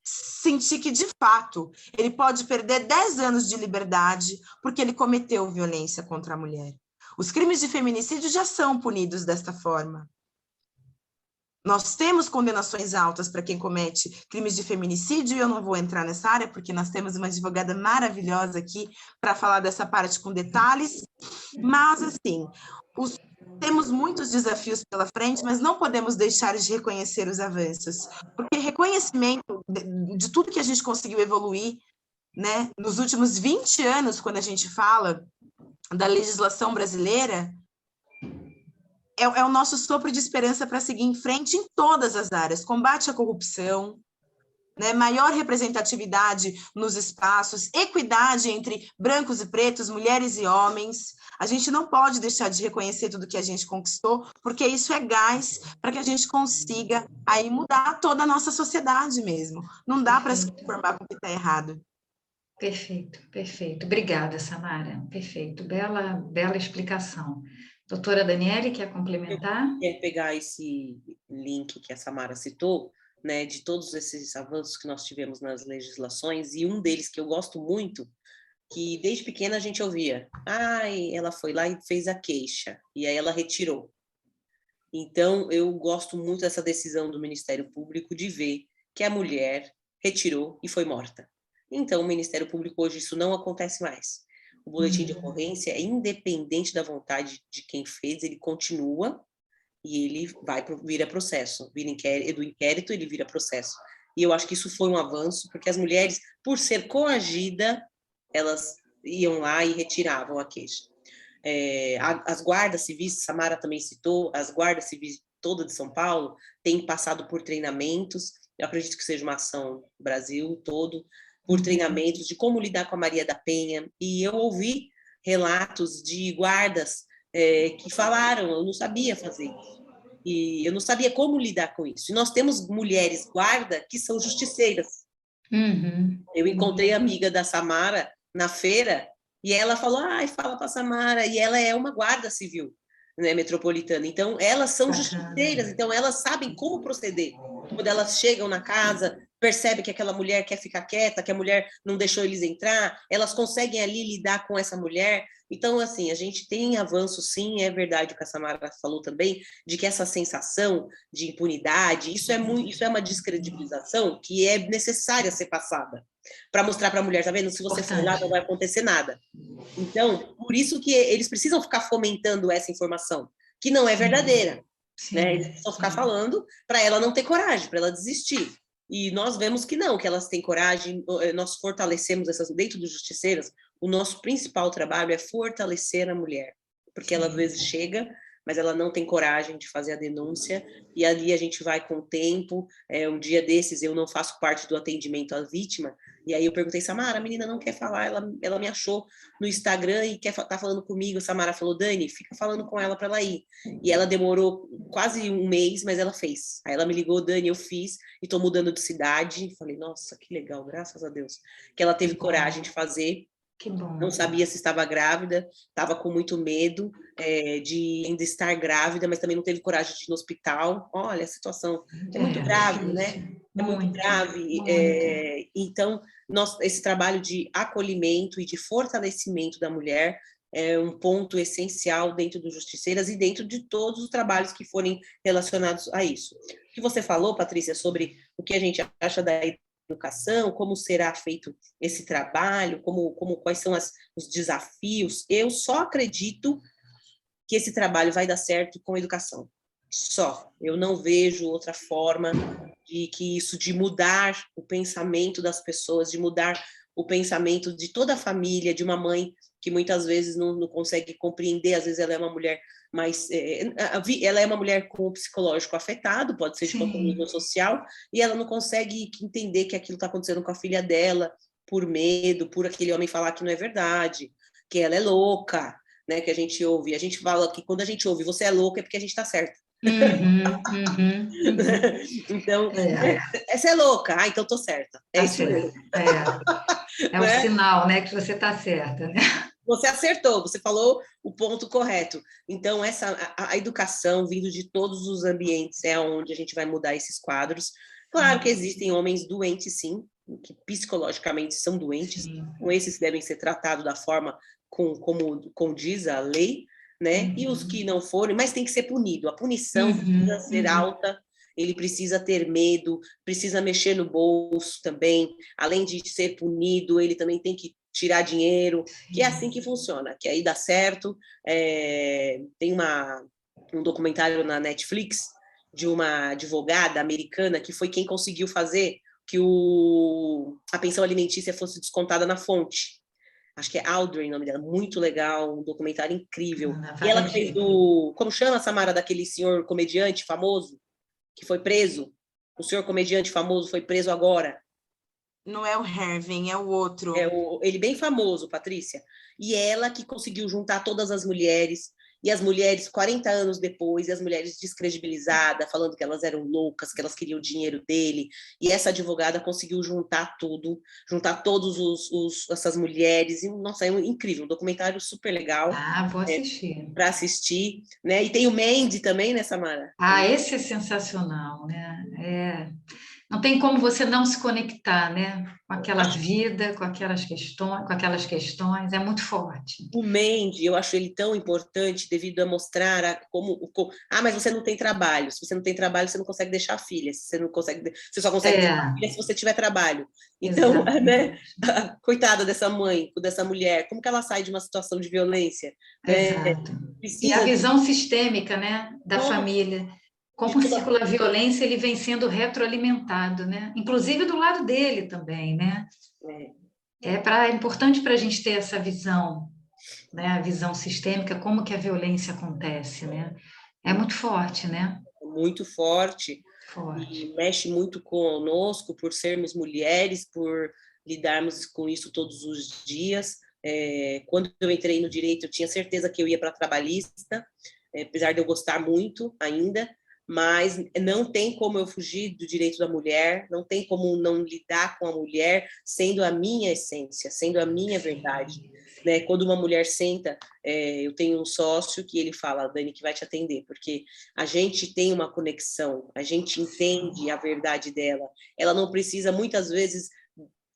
S3: sentir que, de fato, ele pode perder 10 anos de liberdade porque ele cometeu violência contra a mulher. Os crimes de feminicídio já são punidos desta forma. Nós temos condenações altas para quem comete crimes de feminicídio, e eu não vou entrar nessa área, porque nós temos uma advogada maravilhosa aqui para falar dessa parte com detalhes, mas, assim, temos muitos desafios pela frente, mas não podemos deixar de reconhecer os avanços, porque reconhecimento de tudo que a gente conseguiu evoluir, né, nos últimos 20 anos, quando a gente fala da legislação brasileira, é o nosso sopro de esperança para seguir em frente em todas as áreas. Combate à corrupção, né, maior representatividade nos espaços, equidade entre brancos e pretos, mulheres e homens. A gente não pode deixar de reconhecer tudo que a gente conquistou, porque isso é gás para que a gente consiga aí mudar toda a nossa sociedade mesmo. Não dá para se conformar com o que está errado.
S1: Perfeito, perfeito. Obrigada, Samara. Perfeito. Bela explicação. Doutora Daniele, quer complementar?
S2: Eu quero pegar esse link que a Samara citou, né, de todos esses avanços que nós tivemos nas legislações, e um deles que eu gosto muito, que desde pequena a gente ouvia, ela foi lá e fez a queixa, e aí ela retirou. Então, eu gosto muito dessa decisão do Ministério Público de ver que a mulher retirou e foi morta. Então, o Ministério Público hoje isso não acontece mais. O boletim de ocorrência é independente da vontade de quem fez, ele continua e ele vira processo. Do inquérito, ele vira processo. E eu acho que isso foi um avanço, porque as mulheres, por ser coagida, elas iam lá e retiravam a queixa. As guardas civis, Samara também citou, as guardas civis toda de São Paulo têm passado por treinamentos, eu acredito que seja uma ação Brasil todo, por treinamentos de como lidar com a Maria da Penha, e eu ouvi relatos de guardas que falaram, eu não sabia fazer isso, e eu não sabia como lidar com isso. E nós temos mulheres guarda que são justiceiras. Eu encontrei a amiga da Samara na feira, e ela falou, fala para a Samara, e ela é uma guarda civil, né, metropolitana. Então, elas são justiceiras, então elas sabem como proceder. Quando elas chegam na casa, percebe que aquela mulher quer ficar quieta, que a mulher não deixou eles entrar, elas conseguem ali lidar com essa mulher. Então, assim, a gente tem avanço, sim, é verdade o que a Samara falou também, de que essa sensação de impunidade, isso é uma descredibilização que é necessária ser passada, para mostrar para a mulher, tá vendo? Se você for lá, não vai acontecer nada. Então, por isso que eles precisam ficar fomentando essa informação, que não é verdadeira. Né? Eles precisam ficar falando para ela não ter coragem, para ela desistir. E nós vemos que não, que elas têm coragem, nós fortalecemos essas, dentro dos justiceiros, o nosso principal trabalho é fortalecer a mulher, porque ela às vezes chega, mas ela não tem coragem de fazer a denúncia, e ali a gente vai com o tempo. Um dia desses eu não faço parte do atendimento à vítima, e aí eu perguntei, Samara, a menina não quer falar, ela me achou no Instagram e tá falando comigo. Samara falou, Dani, fica falando com ela para ela ir. E ela demorou quase um mês, mas ela fez. Aí ela me ligou, Dani, eu fiz, e tô mudando de cidade. Falei, nossa, que legal, graças a Deus. Que ela teve coragem de fazer.
S1: Que bom.
S2: Não sabia se estava grávida, estava com muito medo de ainda estar grávida, mas também não teve coragem de ir no hospital. Olha, a situação é muito grave, né? É muito grave. Então, esse trabalho de acolhimento e de fortalecimento da mulher é um ponto essencial dentro do Justiceiras e dentro de todos os trabalhos que forem relacionados a isso. O que você falou, Patrícia, sobre o que a gente acha da educação, como será feito esse trabalho, quais são os desafios. Eu só acredito que esse trabalho vai dar certo com a educação. Só. Eu não vejo outra forma de mudar o pensamento das pessoas, de mudar o pensamento de toda a família, de uma mãe que muitas vezes não consegue compreender, às vezes ela é uma mulher ela é uma mulher com o psicológico afetado, pode ser de qualquer nível social, e ela não consegue entender que aquilo está acontecendo com a filha dela, por medo, por aquele homem falar que não é verdade, que ela é louca, né, que a gente ouve. A gente fala que quando a gente ouve você é louca é porque a gente está certa. Então, essa é louca, então tô certa. Isso mesmo.
S1: É o sinal, né, que você está certa, né?
S2: Você acertou, você falou o ponto correto. Então, a educação vindo de todos os ambientes é onde a gente vai mudar esses quadros. Claro que existem homens doentes, sim, que psicologicamente são doentes, com esses devem ser tratados da forma como condiz a lei, né? E os que não forem, mas tem que ser punido. A punição precisa ser alta, ele precisa ter medo, precisa mexer no bolso também. Além de ser punido, ele também tem que tirar dinheiro, que é assim que funciona, que aí dá certo. Tem um documentário na Netflix de uma advogada americana que foi quem conseguiu fazer que a pensão alimentícia fosse descontada na fonte. Acho que é Audrey o nome dela, muito legal, um documentário incrível. E ela fez como chama, Samara, daquele senhor comediante famoso que foi preso? O senhor comediante famoso foi preso agora.
S3: Não é o Hervin, é o outro.
S2: Ele bem famoso, Patrícia. E ela que conseguiu juntar todas as mulheres, e as mulheres, 40 anos depois, e as mulheres descredibilizadas, falando que elas eram loucas, que elas queriam o dinheiro dele. E essa advogada conseguiu juntar tudo, juntar todas essas mulheres. E, nossa, é incrível, um documentário super legal.
S1: Vou assistir.
S2: Para assistir, né? E tem o Mandy também, né, Samara?
S1: Esse é sensacional, né? Não tem como você não se conectar, né? Com aquela vida, com aquelas questões, é muito forte.
S2: O Mandy, eu acho ele tão importante devido a mostrar mas você não tem trabalho. Se você não tem trabalho, você não consegue deixar a filha. Você só consegue deixar a filha se você tiver trabalho. Então, né? Coitada dessa mãe, dessa mulher, como que ela sai de uma situação de violência?
S1: Exato. E a visão sistêmica, né, da família. Como o ciclo da violência ele vem sendo retroalimentado, né? Inclusive do lado dele também, né? É importante para a gente ter essa visão, né? A visão sistêmica, como que a violência acontece, né? É muito forte, né?
S2: Muito forte.
S1: Forte.
S2: E mexe muito conosco por sermos mulheres, por lidarmos com isso todos os dias. Quando eu entrei no direito, eu tinha certeza que eu ia para trabalhista, apesar de eu gostar muito ainda, mas não tem como eu fugir do direito da mulher, não tem como não lidar com a mulher sendo a minha essência, sendo a minha verdade. Né? Quando uma mulher senta, eu tenho um sócio que ele fala, Dani, que vai te atender, porque a gente tem uma conexão, a gente entende a verdade dela, ela não precisa muitas vezes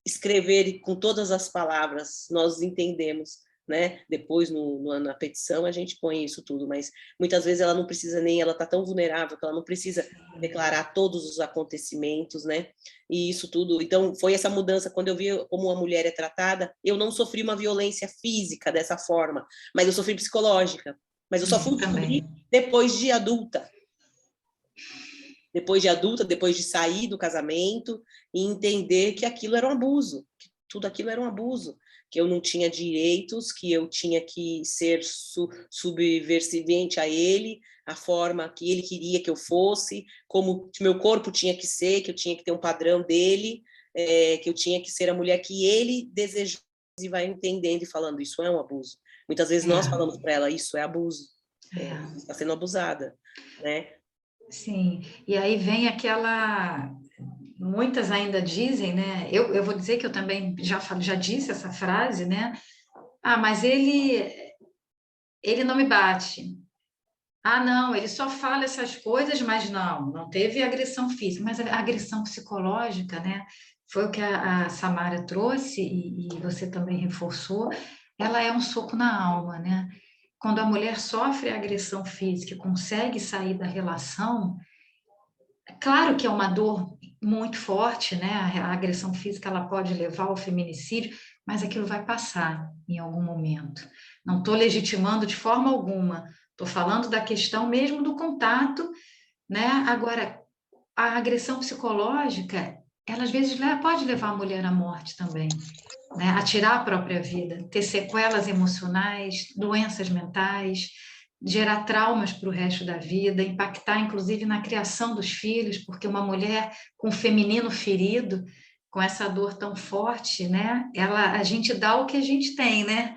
S2: escrever com todas as palavras, nós entendemos, né? Depois na petição a gente põe isso tudo, mas muitas vezes ela não precisa nem, ela está tão vulnerável que ela não precisa declarar todos os acontecimentos, né? E isso tudo, então foi essa mudança, quando eu vi como a mulher é tratada, eu não sofri uma violência física dessa forma, mas eu sofri psicológica, mas eu só fui descobrir depois de adulta. Depois de sair do casamento e entender que aquilo era um abuso, que tudo aquilo era um abuso, que eu não tinha direitos, que eu tinha que ser subversivente a ele, a forma que ele queria que eu fosse, como meu corpo tinha que ser, que eu tinha que ter um padrão dele, que eu tinha que ser a mulher que ele desejava, e vai entendendo e falando, isso é um abuso. Muitas vezes nós falamos para ela, isso é abuso, você está sendo abusada, né?
S1: Sim, e aí vem aquela... Muitas ainda dizem, né? Eu vou dizer que eu também já disse essa frase, né? Ah, mas ele não me bate. Ah, não, ele só fala essas coisas, mas não teve agressão física, mas a agressão psicológica, né? Foi o que a Samara trouxe e você também reforçou, ela é um soco na alma, né? Quando a mulher sofre agressão física e consegue sair da relação, é claro que é uma dor muito forte, né? A agressão física ela pode levar ao feminicídio, mas aquilo vai passar em algum momento. Não estou legitimando de forma alguma, estou falando da questão mesmo do contato, né? Agora, a agressão psicológica, ela às vezes pode levar a mulher à morte também, né? A tirar a própria vida, ter sequelas emocionais, doenças mentais, gerar traumas para o resto da vida, impactar inclusive na criação dos filhos, porque uma mulher com o feminino ferido, com essa dor tão forte, né? A gente dá o que a gente tem, né?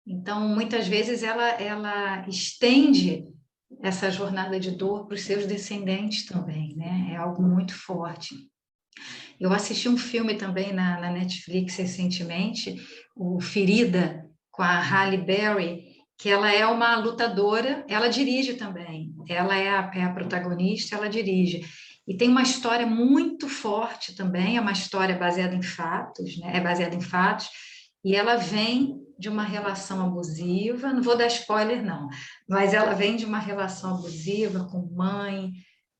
S1: Então, muitas vezes ela estende essa jornada de dor para os seus descendentes também, né? É algo muito forte. Eu assisti um filme também na Netflix recentemente, o Ferida, com a Halle Berry, que ela é uma lutadora, ela dirige também, ela é a protagonista, ela dirige. E tem uma história muito forte também, é uma história baseada em fatos, né? É baseada em fatos, e ela vem de uma relação abusiva, não vou dar spoiler não, mas ela vem de uma relação abusiva com mãe,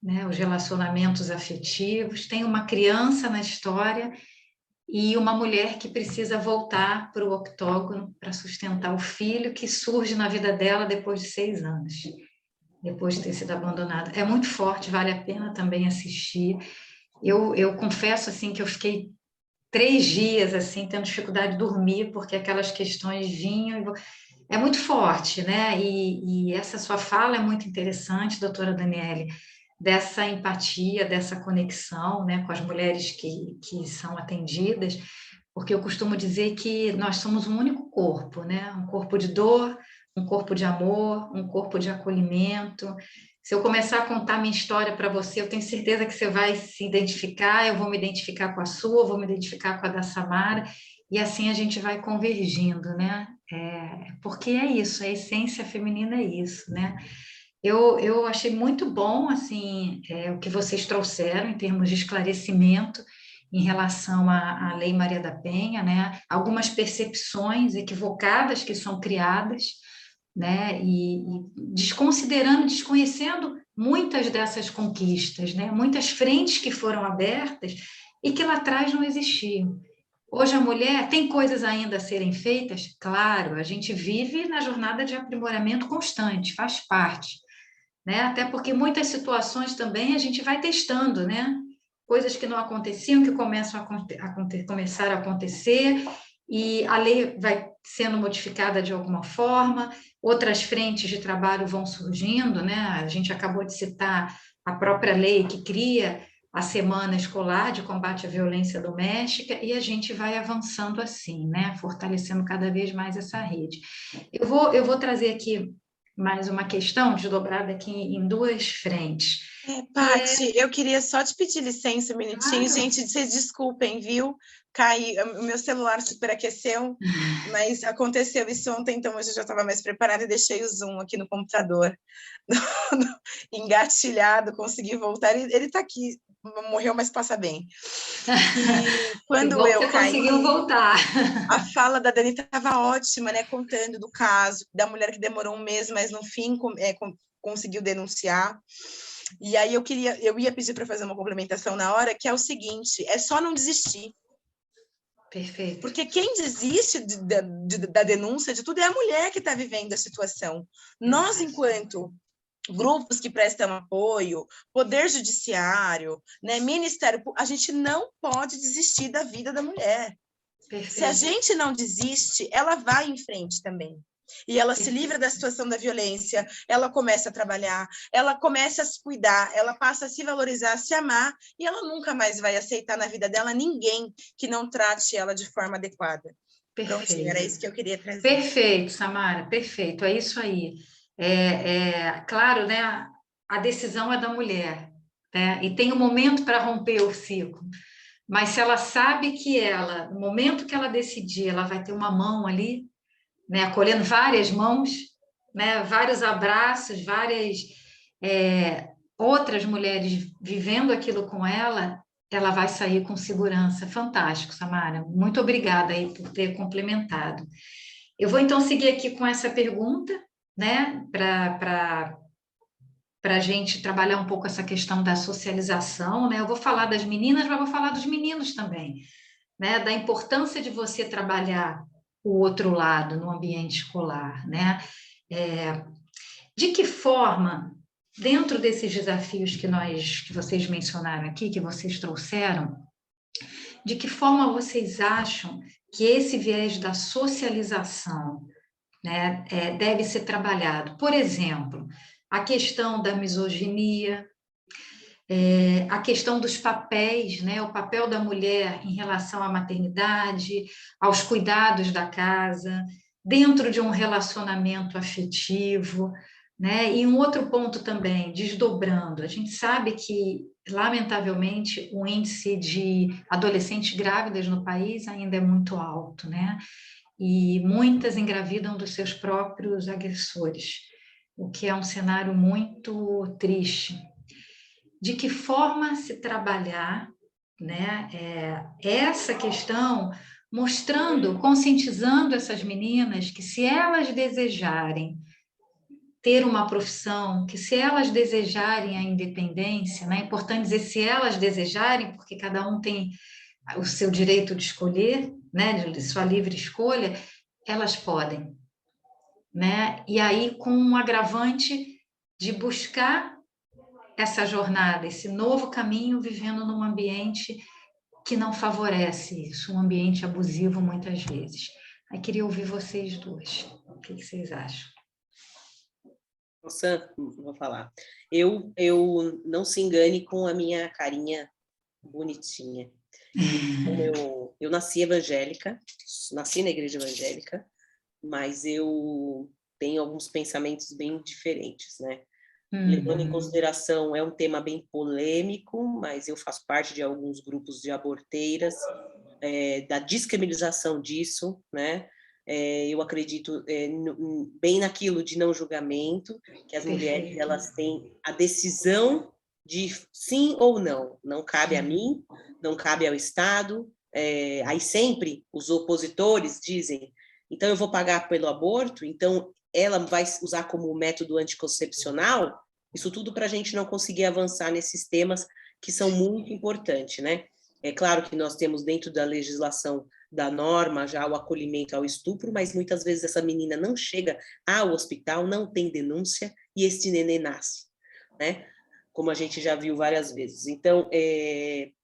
S1: né, os relacionamentos afetivos, tem uma criança na história e uma mulher que precisa voltar para o octógono para sustentar o filho que surge na vida dela depois de 6 anos, depois de ter sido abandonada. É muito forte, vale a pena também assistir. Eu confesso assim que eu fiquei 3 dias assim tendo dificuldade de dormir porque aquelas questões vinham. É muito forte, né? E essa sua fala é muito interessante, doutora Daniele, dessa empatia, dessa conexão, né, com as mulheres que são atendidas, porque eu costumo dizer que nós somos um único corpo, né? Um corpo de dor, um corpo de amor, um corpo de acolhimento. Se eu começar a contar minha história para você, eu tenho certeza que você vai se identificar, eu vou me identificar com a sua, eu vou me identificar com a da Samara, e assim a gente vai convergindo, né? Porque é isso, a essência feminina é isso, né? Eu achei muito bom assim o que vocês trouxeram em termos de esclarecimento em relação à Lei Maria da Penha, né? Algumas percepções equivocadas que são criadas, né? E desconsiderando, desconhecendo muitas dessas conquistas, né? Muitas frentes que foram abertas e que lá atrás não existiam. Hoje a mulher tem coisas ainda a serem feitas? Claro, a gente vive na jornada de aprimoramento constante, faz parte, né? Até porque muitas situações também a gente vai testando, né? Coisas que não aconteciam, que começam a começar a acontecer, e a lei vai sendo modificada de alguma forma, outras frentes de trabalho vão surgindo, né? A gente acabou de citar a própria lei que cria a Semana Escolar de Combate à Violência Doméstica, e a gente vai avançando assim, né? Fortalecendo cada vez mais essa rede. Eu vou trazer aqui mais uma questão desdobrada aqui em duas frentes.
S3: Paty, eu queria só te pedir licença um minutinho.
S1: Claro.
S3: Gente, vocês desculpem, viu? O meu celular superaqueceu, mas aconteceu isso ontem, então hoje eu já estava mais preparada e deixei o Zoom aqui no computador engatilhado, consegui voltar. Ele está aqui, morreu, mas passa bem. E quando
S1: bom que
S3: eu
S1: você
S3: caí,
S1: conseguiu voltar.
S3: a fala da Dani estava ótima, né? Contando do caso da mulher que demorou um mês, mas no fim conseguiu denunciar. E aí eu ia pedir para fazer uma complementação na hora, que é o seguinte: é só não desistir.
S1: Perfeito.
S3: Porque quem desiste da denúncia de tudo é a mulher que está vivendo a situação. Nós, enquanto grupos que prestam apoio, Poder Judiciário, né, Ministério Público, a gente não pode desistir da vida da mulher.
S1: Perfeito.
S3: Se a gente não desiste, ela vai em frente também. E ela se livra da situação da violência, ela começa a trabalhar, ela começa a se cuidar, ela passa a se valorizar, a se amar, e ela nunca mais vai aceitar na vida dela ninguém que não trate ela de forma adequada.
S1: Perfeito.
S3: Prontinho, era isso que eu queria trazer.
S1: Perfeito, Samara, perfeito, é isso aí. Claro, né, a decisão é da mulher, né, e tem um momento para romper o ciclo, mas se ela sabe que no momento que ela decidir, ela vai ter uma mão ali, né, acolhendo várias mãos, né, vários abraços, várias outras mulheres vivendo aquilo com ela vai sair com segurança. Fantástico, Samara. Muito obrigada aí por ter complementado. Eu vou então seguir aqui com essa pergunta, né, para a gente trabalhar um pouco essa questão da socialização, né? Eu vou falar das meninas, mas vou falar dos meninos também, né? Da importância de você trabalhar o outro lado no ambiente escolar, né? De que forma, dentro desses desafios que vocês mencionaram aqui, que vocês trouxeram, de que forma vocês acham que esse viés da socialização, né, deve ser trabalhado? Por exemplo, a questão da misoginia, a questão dos papéis, né, o papel da mulher em relação à maternidade, aos cuidados da casa, dentro de um relacionamento afetivo, né? E um outro ponto também, desdobrando, a gente sabe que, lamentavelmente, o índice de adolescentes grávidas no país ainda é muito alto, né? E muitas engravidam dos seus próprios agressores, o que é um cenário muito triste. De que forma se trabalhar, né, essa questão, mostrando, conscientizando essas meninas que, se elas desejarem ter uma profissão, que se elas desejarem a independência, né, é importante dizer se elas desejarem, porque cada um tem o seu direito de escolher, né, de sua livre escolha, elas podem, né? E aí, com um agravante de buscar essa jornada, esse novo caminho, vivendo num ambiente que não favorece isso, um ambiente abusivo muitas vezes. Aí queria ouvir vocês duas. O que vocês acham?
S2: Nossa, vou falar. Eu não se engane com a minha carinha bonitinha. Eu nasci evangélica, nasci na igreja evangélica, mas eu tenho alguns pensamentos bem diferentes, né? Levando em consideração, é um tema bem polêmico, mas eu faço parte de alguns grupos de aborteiras, da descriminalização disso, né? Eu acredito bem naquilo de não julgamento, que as mulheres elas têm a decisão de sim ou não. Não cabe a mim, não cabe ao Estado. Aí sempre os opositores dizem, então eu vou pagar pelo aborto, então ela vai usar como método anticoncepcional. Isso tudo para a gente não conseguir avançar nesses temas que são muito importantes, né? É claro que nós temos dentro da legislação da norma já o acolhimento ao estupro, mas muitas vezes essa menina não chega ao hospital, não tem denúncia e este neném nasce, né? Como a gente já viu várias vezes. Então,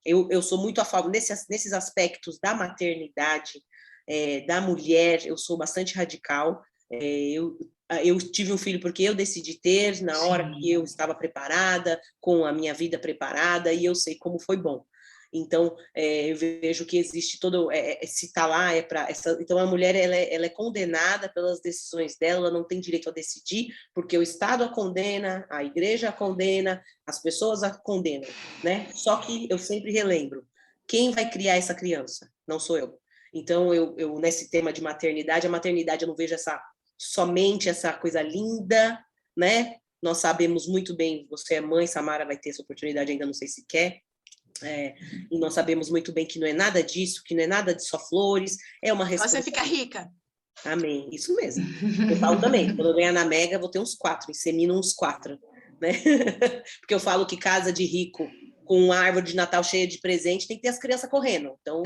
S2: eu sou muito a favor, nesses aspectos da maternidade, da mulher, eu sou bastante radical, Eu tive um filho porque eu decidi ter, na hora que eu estava preparada, com a minha vida preparada, e eu sei como foi bom. Então, eu vejo que existe todo... se está lá, é para... Então, a mulher ela é condenada pelas decisões dela, ela não tem direito a decidir, porque o Estado a condena, a igreja a condena, as pessoas a condenam, né? Só que eu sempre relembro, quem vai criar essa criança? Não sou eu. Então, eu nesse tema de maternidade, a maternidade eu não vejo somente essa coisa linda, né? Nós sabemos muito bem, você é mãe, Samara vai ter essa oportunidade, ainda não sei se quer, e nós sabemos muito bem que não é nada disso, que não é nada de só flores, é uma
S3: Você fica rica.
S2: Amém, isso mesmo. Eu falo também, quando eu ganhar na Mega, vou ter uns 4, insemino uns 4, né? Porque eu falo que casa de rico com uma árvore de Natal cheia de presente tem que ter as crianças correndo. Então,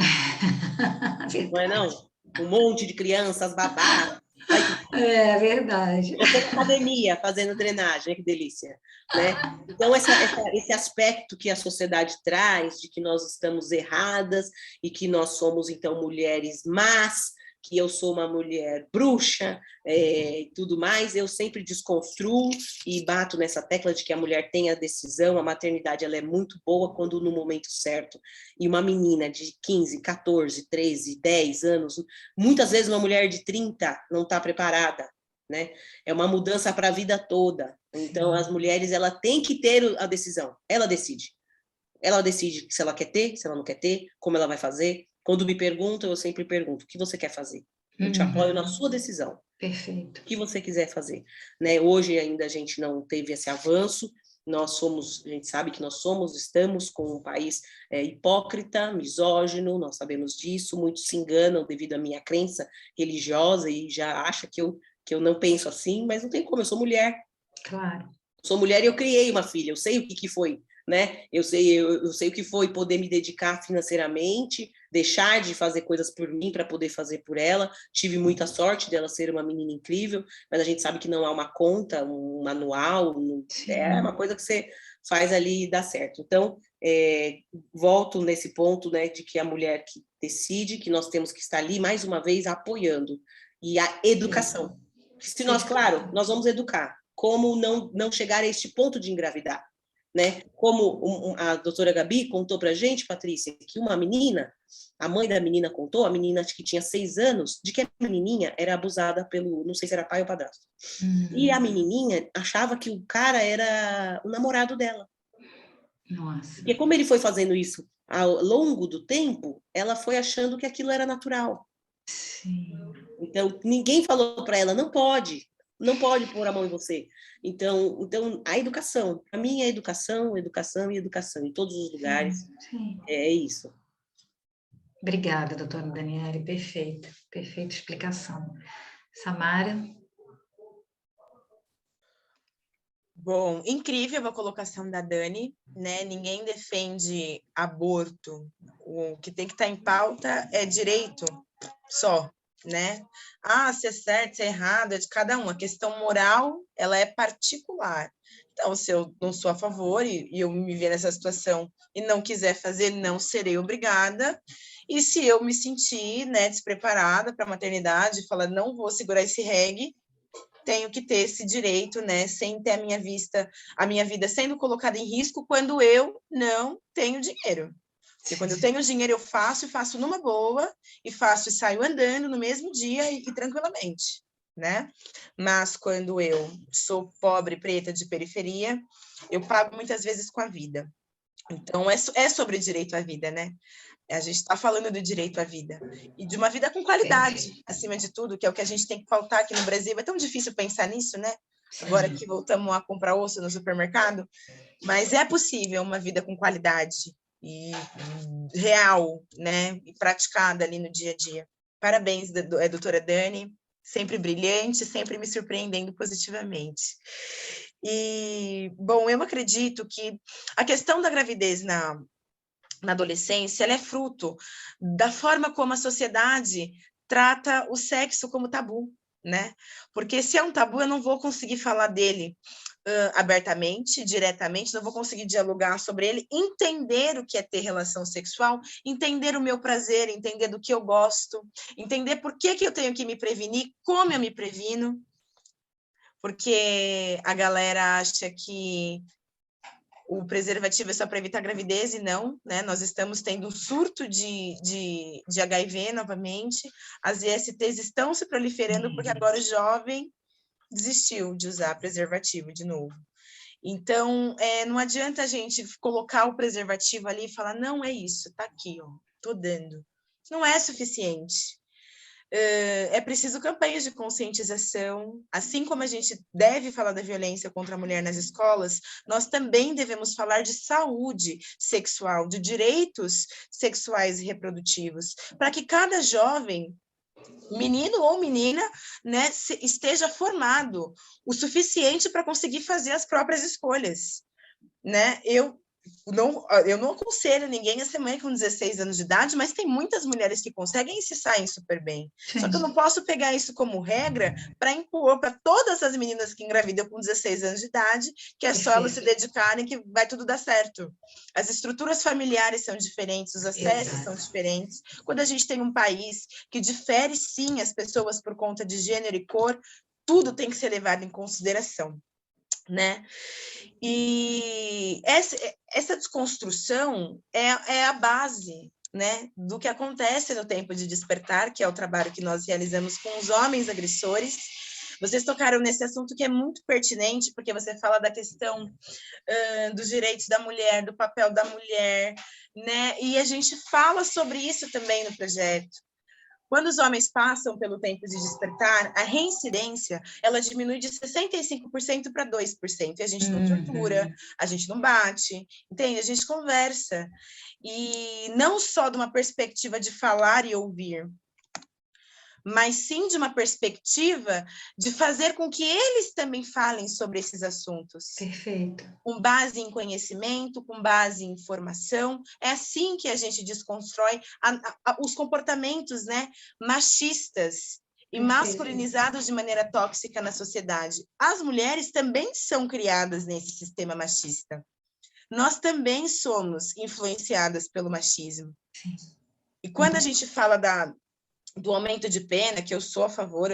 S2: não é não? Um monte de crianças, babá.
S1: É verdade.
S2: Você na academia fazendo drenagem, que delícia, né? Então, esse aspecto que a sociedade traz, de que nós estamos erradas e que nós somos, então, mulheres más, que eu sou uma mulher bruxa e tudo mais, eu sempre desconstruo e bato nessa tecla de que a mulher tem a decisão, a maternidade ela é muito boa quando no momento certo. E uma menina de 15, 14, 13, 10 anos, muitas vezes uma mulher de 30 não está preparada, né? É uma mudança para a vida toda. Então, as mulheres ela tem que ter a decisão, ela decide. Ela decide se ela quer ter, se ela não quer ter, como ela vai fazer. Quando me perguntam, eu sempre pergunto, o que você quer fazer? Eu te apoio na sua decisão.
S1: Perfeito.
S2: O que você quiser fazer, né? Hoje ainda a gente não teve esse avanço, a gente sabe que estamos com um país hipócrita, misógino, nós sabemos disso, muitos se enganam devido à minha crença religiosa e já acha que eu não penso assim, mas não tem como, eu sou mulher.
S1: Claro.
S2: Sou mulher e eu criei uma filha, eu sei o que foi, né? Eu sei o que foi poder me dedicar financeiramente, deixar de fazer coisas por mim para poder fazer por ela. Tive muita sorte dela ser uma menina incrível, mas a gente sabe que não há uma conta, um manual, é uma coisa que você faz ali e dá certo. Então, volto nesse ponto, né, de que a mulher que decide, que nós temos que estar ali, mais uma vez, apoiando. E a educação. Se nós, claro, nós vamos educar. Como não chegar a este ponto de engravidar, né? Como a doutora Gabi contou para a gente, Patrícia, que uma menina, a mãe da menina contou, a menina que tinha 6 anos, de que a menininha era abusada pelo, não sei se era pai ou padrasto. E a menininha achava que o cara era o namorado dela.
S1: Nossa.
S2: E como ele foi fazendo isso ao longo do tempo, ela foi achando que aquilo era natural.
S1: Sim.
S2: Então, ninguém falou para ela, não pode pôr a mão em você. Então a educação, para mim é educação, educação e educação, em todos os lugares,
S1: sim.
S2: É isso.
S1: Obrigada, doutora Daniele, perfeita explicação. Samara?
S3: Bom, incrível a colocação da Dani, né? Ninguém defende aborto. O que tem que estar em pauta é direito só, né? Se é certo, se é errado, é de cada um. A questão moral, ela é particular. Então, se eu não sou a favor e eu me ver nessa situação e não quiser fazer, não serei obrigada. E se eu me sentir, né, despreparada para a maternidade, falar, não vou segurar esse reggae, tenho que ter esse direito, né, sem ter a minha vida sendo colocada em risco quando eu não tenho dinheiro. Porque quando eu tenho dinheiro, eu faço numa boa, e faço e saio andando no mesmo dia e tranquilamente, né? Mas quando eu sou pobre, preta, de periferia, eu pago muitas vezes com a vida. Então, é sobre direito à vida, né? A gente está falando do direito à vida e de uma vida com qualidade, acima de tudo, que é o que a gente tem que pautar aqui no Brasil. É tão difícil pensar nisso, né? Agora que voltamos a comprar osso no supermercado, mas é possível uma vida com qualidade e real, né? E praticada ali no dia a dia. Parabéns, doutora Dani, sempre brilhante, sempre me surpreendendo positivamente. E, bom, eu acredito que a questão da gravidez na adolescência, ela é fruto da forma como a sociedade trata o sexo como tabu, né? Porque se é um tabu, eu não vou conseguir falar dele abertamente, diretamente, não vou conseguir dialogar sobre ele, entender o que é ter relação sexual, entender o meu prazer, entender do que eu gosto, entender por que eu tenho que me prevenir, como eu me previno, porque a galera acha que o preservativo é só para evitar gravidez, e não, né? Nós estamos tendo um surto de HIV novamente, as ISTs estão se proliferando porque agora o jovem desistiu de usar preservativo de novo. Então, não adianta a gente colocar o preservativo ali e falar, não, é isso, tá aqui, ó, tô dando. Não é suficiente. É preciso campanhas de conscientização. Assim como a gente deve falar da violência contra a mulher nas escolas, nós também devemos falar de saúde sexual, de direitos sexuais e reprodutivos, para que cada jovem, menino ou menina, né, esteja formado o suficiente para conseguir fazer as próprias escolhas, né? Eu não aconselho ninguém a ser mãe com 16 anos de idade, mas tem muitas mulheres que conseguem e se saem super bem. Sim. Só que eu não posso pegar isso como regra para impor para todas as meninas que engravidam com 16 anos de idade, que é só elas se dedicarem que vai tudo dar certo. As estruturas familiares são diferentes, os acessos são diferentes. Quando a gente tem um país que difere, sim, as pessoas por conta de gênero e cor, tudo tem que ser levado em consideração, né? E essa desconstrução é a base, né, do que acontece no Tempo de Despertar, que é o trabalho que nós realizamos com os homens agressores. Vocês tocaram nesse assunto que é muito pertinente, porque você fala da questão dos direitos da mulher, do papel da mulher, né? E a gente fala sobre isso também no projeto. Quando os homens passam pelo tempo de despertar, a reincidência, ela diminui de 65% para 2%. E a gente não tortura, a gente não bate, entende? A gente conversa. E não só de uma perspectiva de falar e ouvir, mas sim de uma perspectiva de fazer com que eles também falem sobre esses assuntos.
S1: Perfeito.
S3: Com base em conhecimento, com base em informação. É assim que a gente desconstrói os comportamentos, né, machistas e masculinizados de maneira tóxica na sociedade. As mulheres também são criadas nesse sistema machista. Nós também somos influenciadas pelo machismo.
S1: Sim.
S3: E quando a gente fala do aumento de pena, que eu sou a favor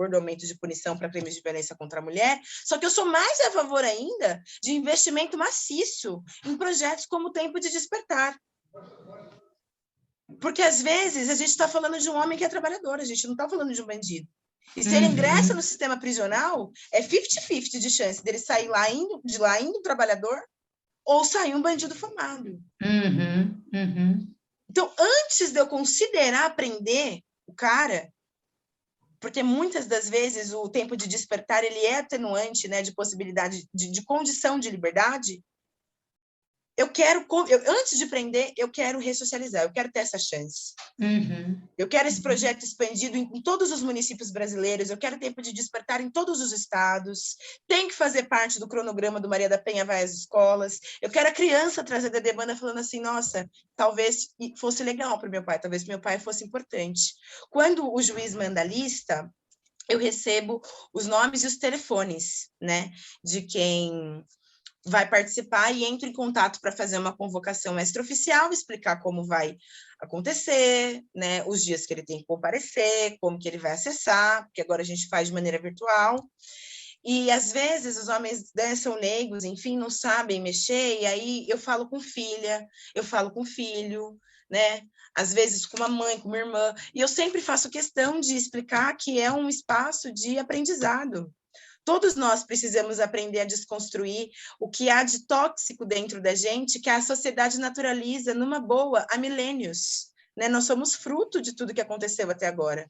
S3: do aumento de punição para crimes de violência contra a mulher, só que eu sou mais a favor ainda de investimento maciço em projetos como o Tempo de Despertar. Porque, às vezes, a gente está falando de um homem que é trabalhador, a gente não está falando de um bandido. E se ele ingressa no sistema prisional, é 50-50 de chance dele sair de lá indo um trabalhador ou sair um bandido formado. Então, antes de eu considerar prender o cara, porque muitas das vezes o tempo de despertar ele é atenuante, né, de possibilidade de condição de liberdade, antes de prender, eu quero ressocializar, eu quero ter essa chance. Eu quero esse projeto expandido em todos os municípios brasileiros, eu quero tempo de despertar em todos os estados, tem que fazer parte do cronograma do Maria da Penha Vai às Escolas, eu quero a criança trazer a demanda falando assim, nossa, talvez fosse legal para o meu pai, talvez meu pai fosse importante. Quando o juiz manda a lista, eu recebo os nomes e os telefones, né, de quem vai participar e entro em contato para fazer uma convocação extraoficial, explicar como vai acontecer, né, os dias que ele tem que comparecer, como que ele vai acessar, porque agora a gente faz de maneira virtual. E, às vezes, os homens, né, são leigos, enfim, não sabem mexer, e aí eu falo com filha, eu falo com filho, né? Às vezes com uma mãe, com uma irmã, e eu sempre faço questão de explicar que é um espaço de aprendizado. Todos nós precisamos aprender a desconstruir o que há de tóxico dentro da gente, que a sociedade naturaliza numa boa há milênios, né? Nós somos fruto de tudo que aconteceu até agora.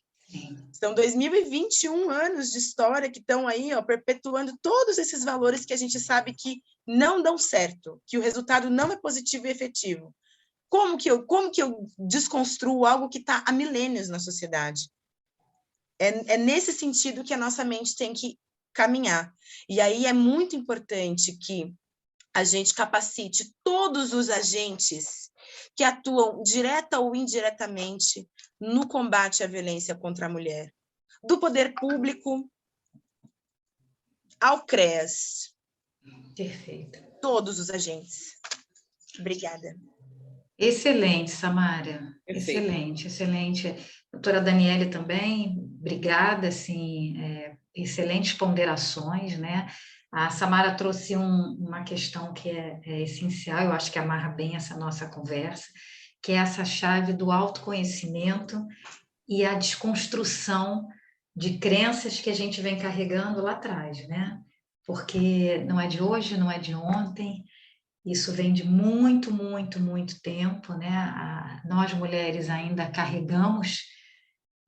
S3: São 2021 anos de história que estão aí, ó, perpetuando todos esses valores que a gente sabe que não dão certo, que o resultado não é positivo e efetivo. Como que eu desconstruo algo que está há milênios na sociedade? É nesse sentido que a nossa mente tem que caminhar. E aí é muito importante que a gente capacite todos os agentes que atuam direta ou indiretamente no combate à violência contra a mulher. do poder público ao CREAS.
S1: Perfeito.
S3: Todos os agentes. Obrigada.
S1: Excelente, Samara.
S2: Perfeito.
S1: Excelente, excelente. Doutora Daniele também, obrigada, assim, excelentes ponderações, né? A Samara trouxe uma questão que é essencial, eu acho que amarra bem essa nossa conversa, que é essa chave do autoconhecimento e a desconstrução de crenças que a gente vem carregando lá atrás, né? Porque não é de hoje, não é de ontem, isso vem de muito, muito, muito tempo, né? Nós mulheres ainda carregamos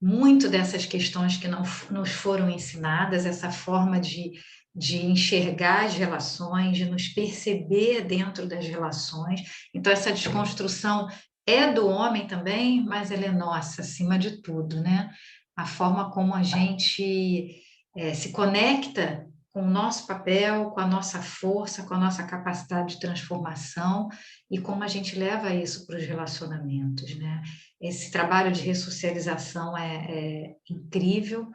S1: muito dessas questões que não nos foram ensinadas, essa forma de enxergar as relações, de nos perceber dentro das relações. Então, essa desconstrução é do homem também, mas ela é nossa, acima de tudo, né? A forma como a gente se conecta com o nosso papel, com a nossa força, com a nossa capacidade de transformação e como a gente leva isso para os relacionamentos, né? Esse trabalho de ressocialização é incrível,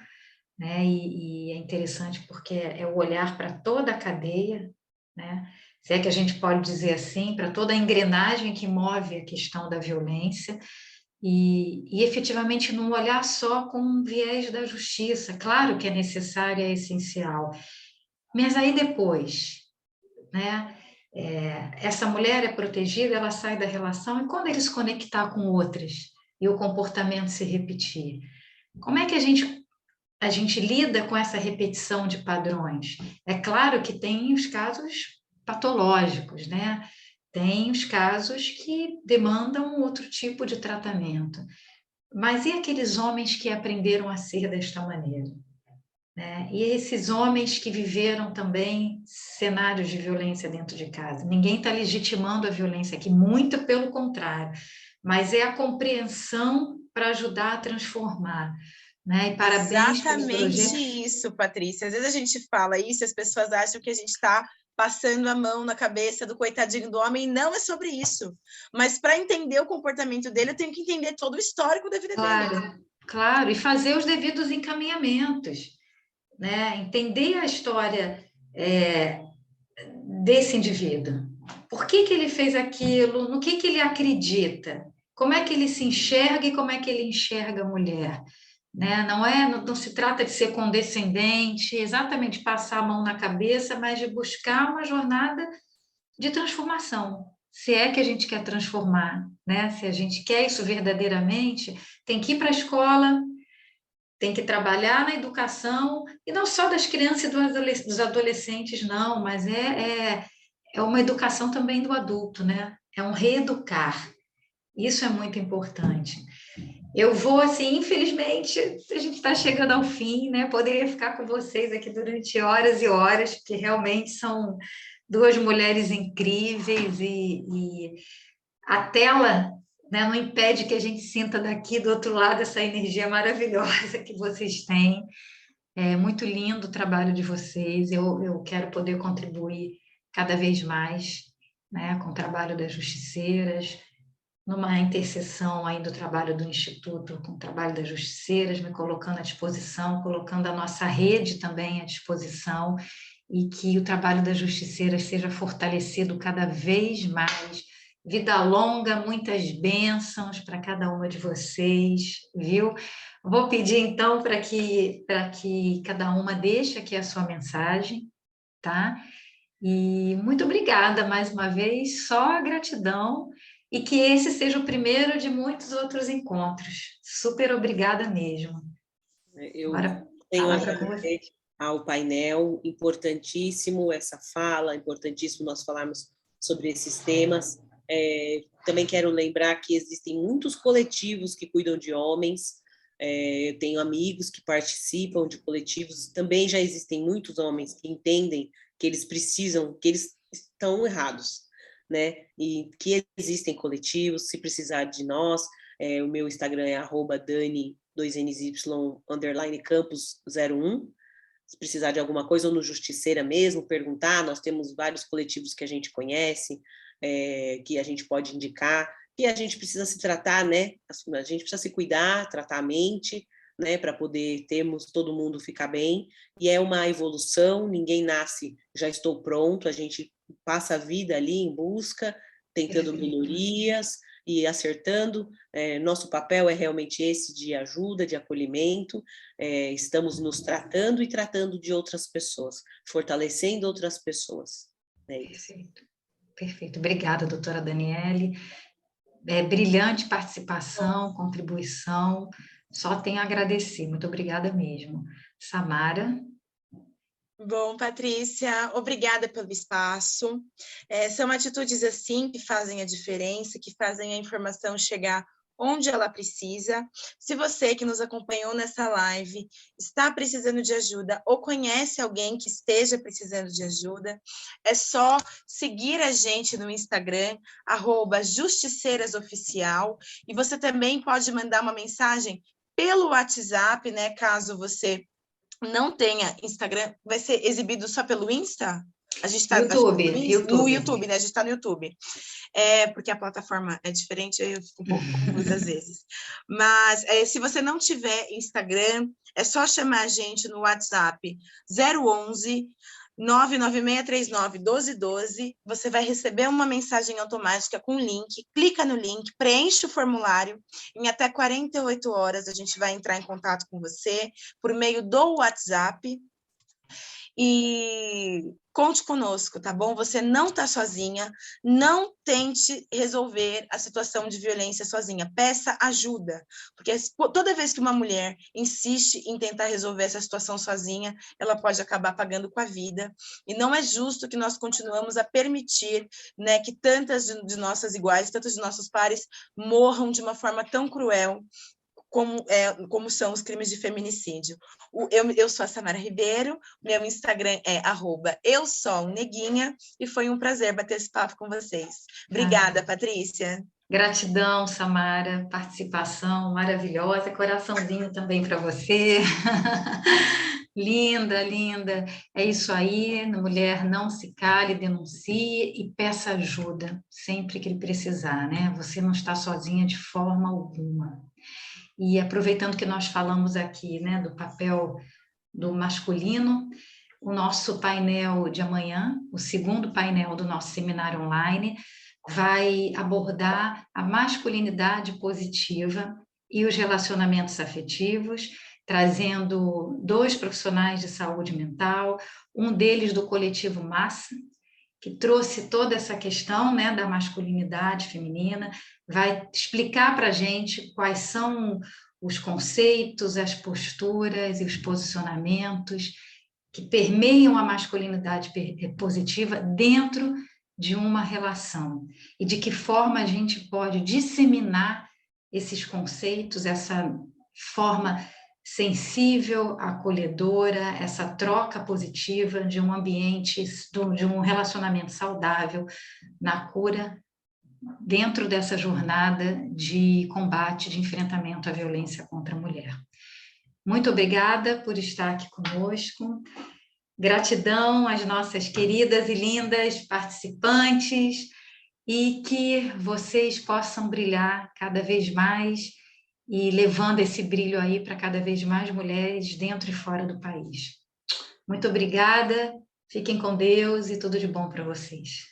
S1: né? E é interessante porque é o olhar para toda a cadeia, né? Se é que a gente pode dizer assim, para toda a engrenagem que move a questão da violência, e efetivamente não olhar só com um viés da justiça. Claro que é necessário, é essencial, mas aí depois, né? Essa mulher é protegida, ela sai da relação, e quando ele se conectar com outras e o comportamento se repetir, como é que a gente lida com essa repetição de padrões? É claro que tem os casos patológicos, né? Tem os casos que demandam outro tipo de tratamento. Mas e aqueles homens que aprenderam a ser desta maneira? Né? E esses homens que viveram também cenários de violência dentro de casa. Ninguém está legitimando a violência aqui, muito pelo contrário, mas é a compreensão para ajudar a transformar. Né? E parabéns pelo
S3: Exatamente isso, Patrícia. Às vezes a gente fala isso e as pessoas acham que a gente está passando a mão na cabeça do coitadinho do homem, e não é sobre isso. Mas para entender o comportamento dele, eu tenho que entender todo o histórico da vida dele.
S1: Claro, e fazer os devidos encaminhamentos, né? Entender a história desse indivíduo. Por que ele fez aquilo? No que ele acredita? Como é que ele se enxerga e como é que ele enxerga a mulher? Né? Não se trata de ser condescendente, exatamente passar a mão na cabeça, mas de buscar uma jornada de transformação. Se é que a gente quer transformar, né? Se a gente quer isso verdadeiramente, tem que ir para a escola, tem que trabalhar na educação, e não só das crianças e dos adolescentes, não, mas é uma educação também do adulto, né? É um reeducar. Isso é muito importante. Eu vou, assim, infelizmente, a gente está chegando ao fim, né? Poderia ficar com vocês aqui durante horas e horas, porque realmente são duas mulheres incríveis e a tela, né, não impede que a gente sinta daqui do outro lado essa energia maravilhosa que vocês têm. É muito lindo o trabalho de vocês. Eu quero poder contribuir cada vez mais, né, com o trabalho das justiceiras, numa interseção aí do trabalho do Instituto com o trabalho das justiceiras, me colocando à disposição, colocando a nossa rede também à disposição, e que o trabalho das justiceiras seja fortalecido cada vez mais. Vida longa, muitas bênçãos para cada uma de vocês, viu? Vou pedir então para que cada uma deixe aqui a sua mensagem, tá? E muito obrigada mais uma vez, só gratidão, e que esse seja o primeiro de muitos outros encontros. Super obrigada mesmo.
S2: Eu
S1: Agora,
S2: tenho a
S1: palavra com você.
S2: agradecer ao painel, importantíssimo essa fala, importantíssimo nós falarmos sobre esses temas. Também quero lembrar que existem muitos coletivos que cuidam de homens, eu tenho amigos que participam de coletivos, também já existem muitos homens que entendem que eles precisam, que eles estão errados, né? E que existem coletivos, se precisar de nós, o meu Instagram é @dani_campus01, se precisar de alguma coisa, ou no Justiceira mesmo, perguntar, nós temos vários coletivos que a gente conhece, que a gente pode indicar, que a gente precisa se tratar, né? A gente precisa se cuidar, tratar a mente, né, para poder termos todo mundo ficar bem, e é uma evolução, ninguém nasce, já estou pronto, a gente passa a vida ali em busca, tentando melhorias e acertando. Nosso papel é realmente esse, de ajuda, de acolhimento, estamos nos tratando e tratando de outras pessoas, fortalecendo outras pessoas. É isso.
S1: Perfeito, perfeito. Obrigada, doutora Daniele. Brilhante participação, contribuição, só tenho a agradecer, muito obrigada mesmo. Samara?
S3: Bom, Patrícia, obrigada pelo espaço. São atitudes assim que fazem a diferença, que fazem a informação chegar onde ela precisa. Se você que nos acompanhou nessa live está precisando de ajuda ou conhece alguém que esteja precisando de ajuda, é só seguir a gente no Instagram, @justiceirasoficial, e você também pode mandar uma mensagem pelo WhatsApp, né, caso você não tenha Instagram. Vai ser exibido só pelo Insta? A gente está no YouTube, né? A gente está no YouTube. Porque a plataforma é diferente, eu fico um pouco confusa às vezes. Mas se você não tiver Instagram, é só chamar a gente no WhatsApp 011 996391212. Você vai receber uma mensagem automática com link, clica no link, preenche o formulário. Em até 48 horas a gente vai entrar em contato com você por meio do WhatsApp. E conte conosco, tá bom? Você não está sozinha, não tente resolver a situação de violência sozinha, peça ajuda, porque toda vez que uma mulher insiste em tentar resolver essa situação sozinha, ela pode acabar pagando com a vida, e não é justo que nós continuamos a permitir, né, que tantas de nossas iguais, tantos de nossos pares morram de uma forma tão cruel, como são os crimes de feminicídio. Eu sou a Samara Ribeiro, meu Instagram é @eusolneguinha, e foi um prazer bater esse papo com vocês. Obrigada, Patrícia.
S1: Gratidão, Samara, participação maravilhosa, coraçãozinho também para você. Linda, linda. É isso aí, mulher, não se cale, denuncie e peça ajuda sempre que ele precisar, né? Você não está sozinha de forma alguma. E aproveitando que nós falamos aqui, né, do papel do masculino, o nosso painel de amanhã, o segundo painel do nosso seminário online, vai abordar a masculinidade positiva e os relacionamentos afetivos, trazendo 2 profissionais de saúde mental, um deles do coletivo Massa, que trouxe toda essa questão, né, da masculinidade feminina, vai explicar para a gente quais são os conceitos, as posturas e os posicionamentos que permeiam a masculinidade positiva dentro de uma relação, e de que forma a gente pode disseminar esses conceitos, essa forma sensível, acolhedora, essa troca positiva de um ambiente, de um relacionamento saudável na cura, dentro dessa jornada de combate, de enfrentamento à violência contra a mulher. Muito obrigada por estar aqui conosco. Gratidão às nossas queridas e lindas participantes, e que vocês possam brilhar cada vez mais e levando esse brilho aí para cada vez mais mulheres dentro e fora do país. Muito obrigada, fiquem com Deus e tudo de bom para vocês.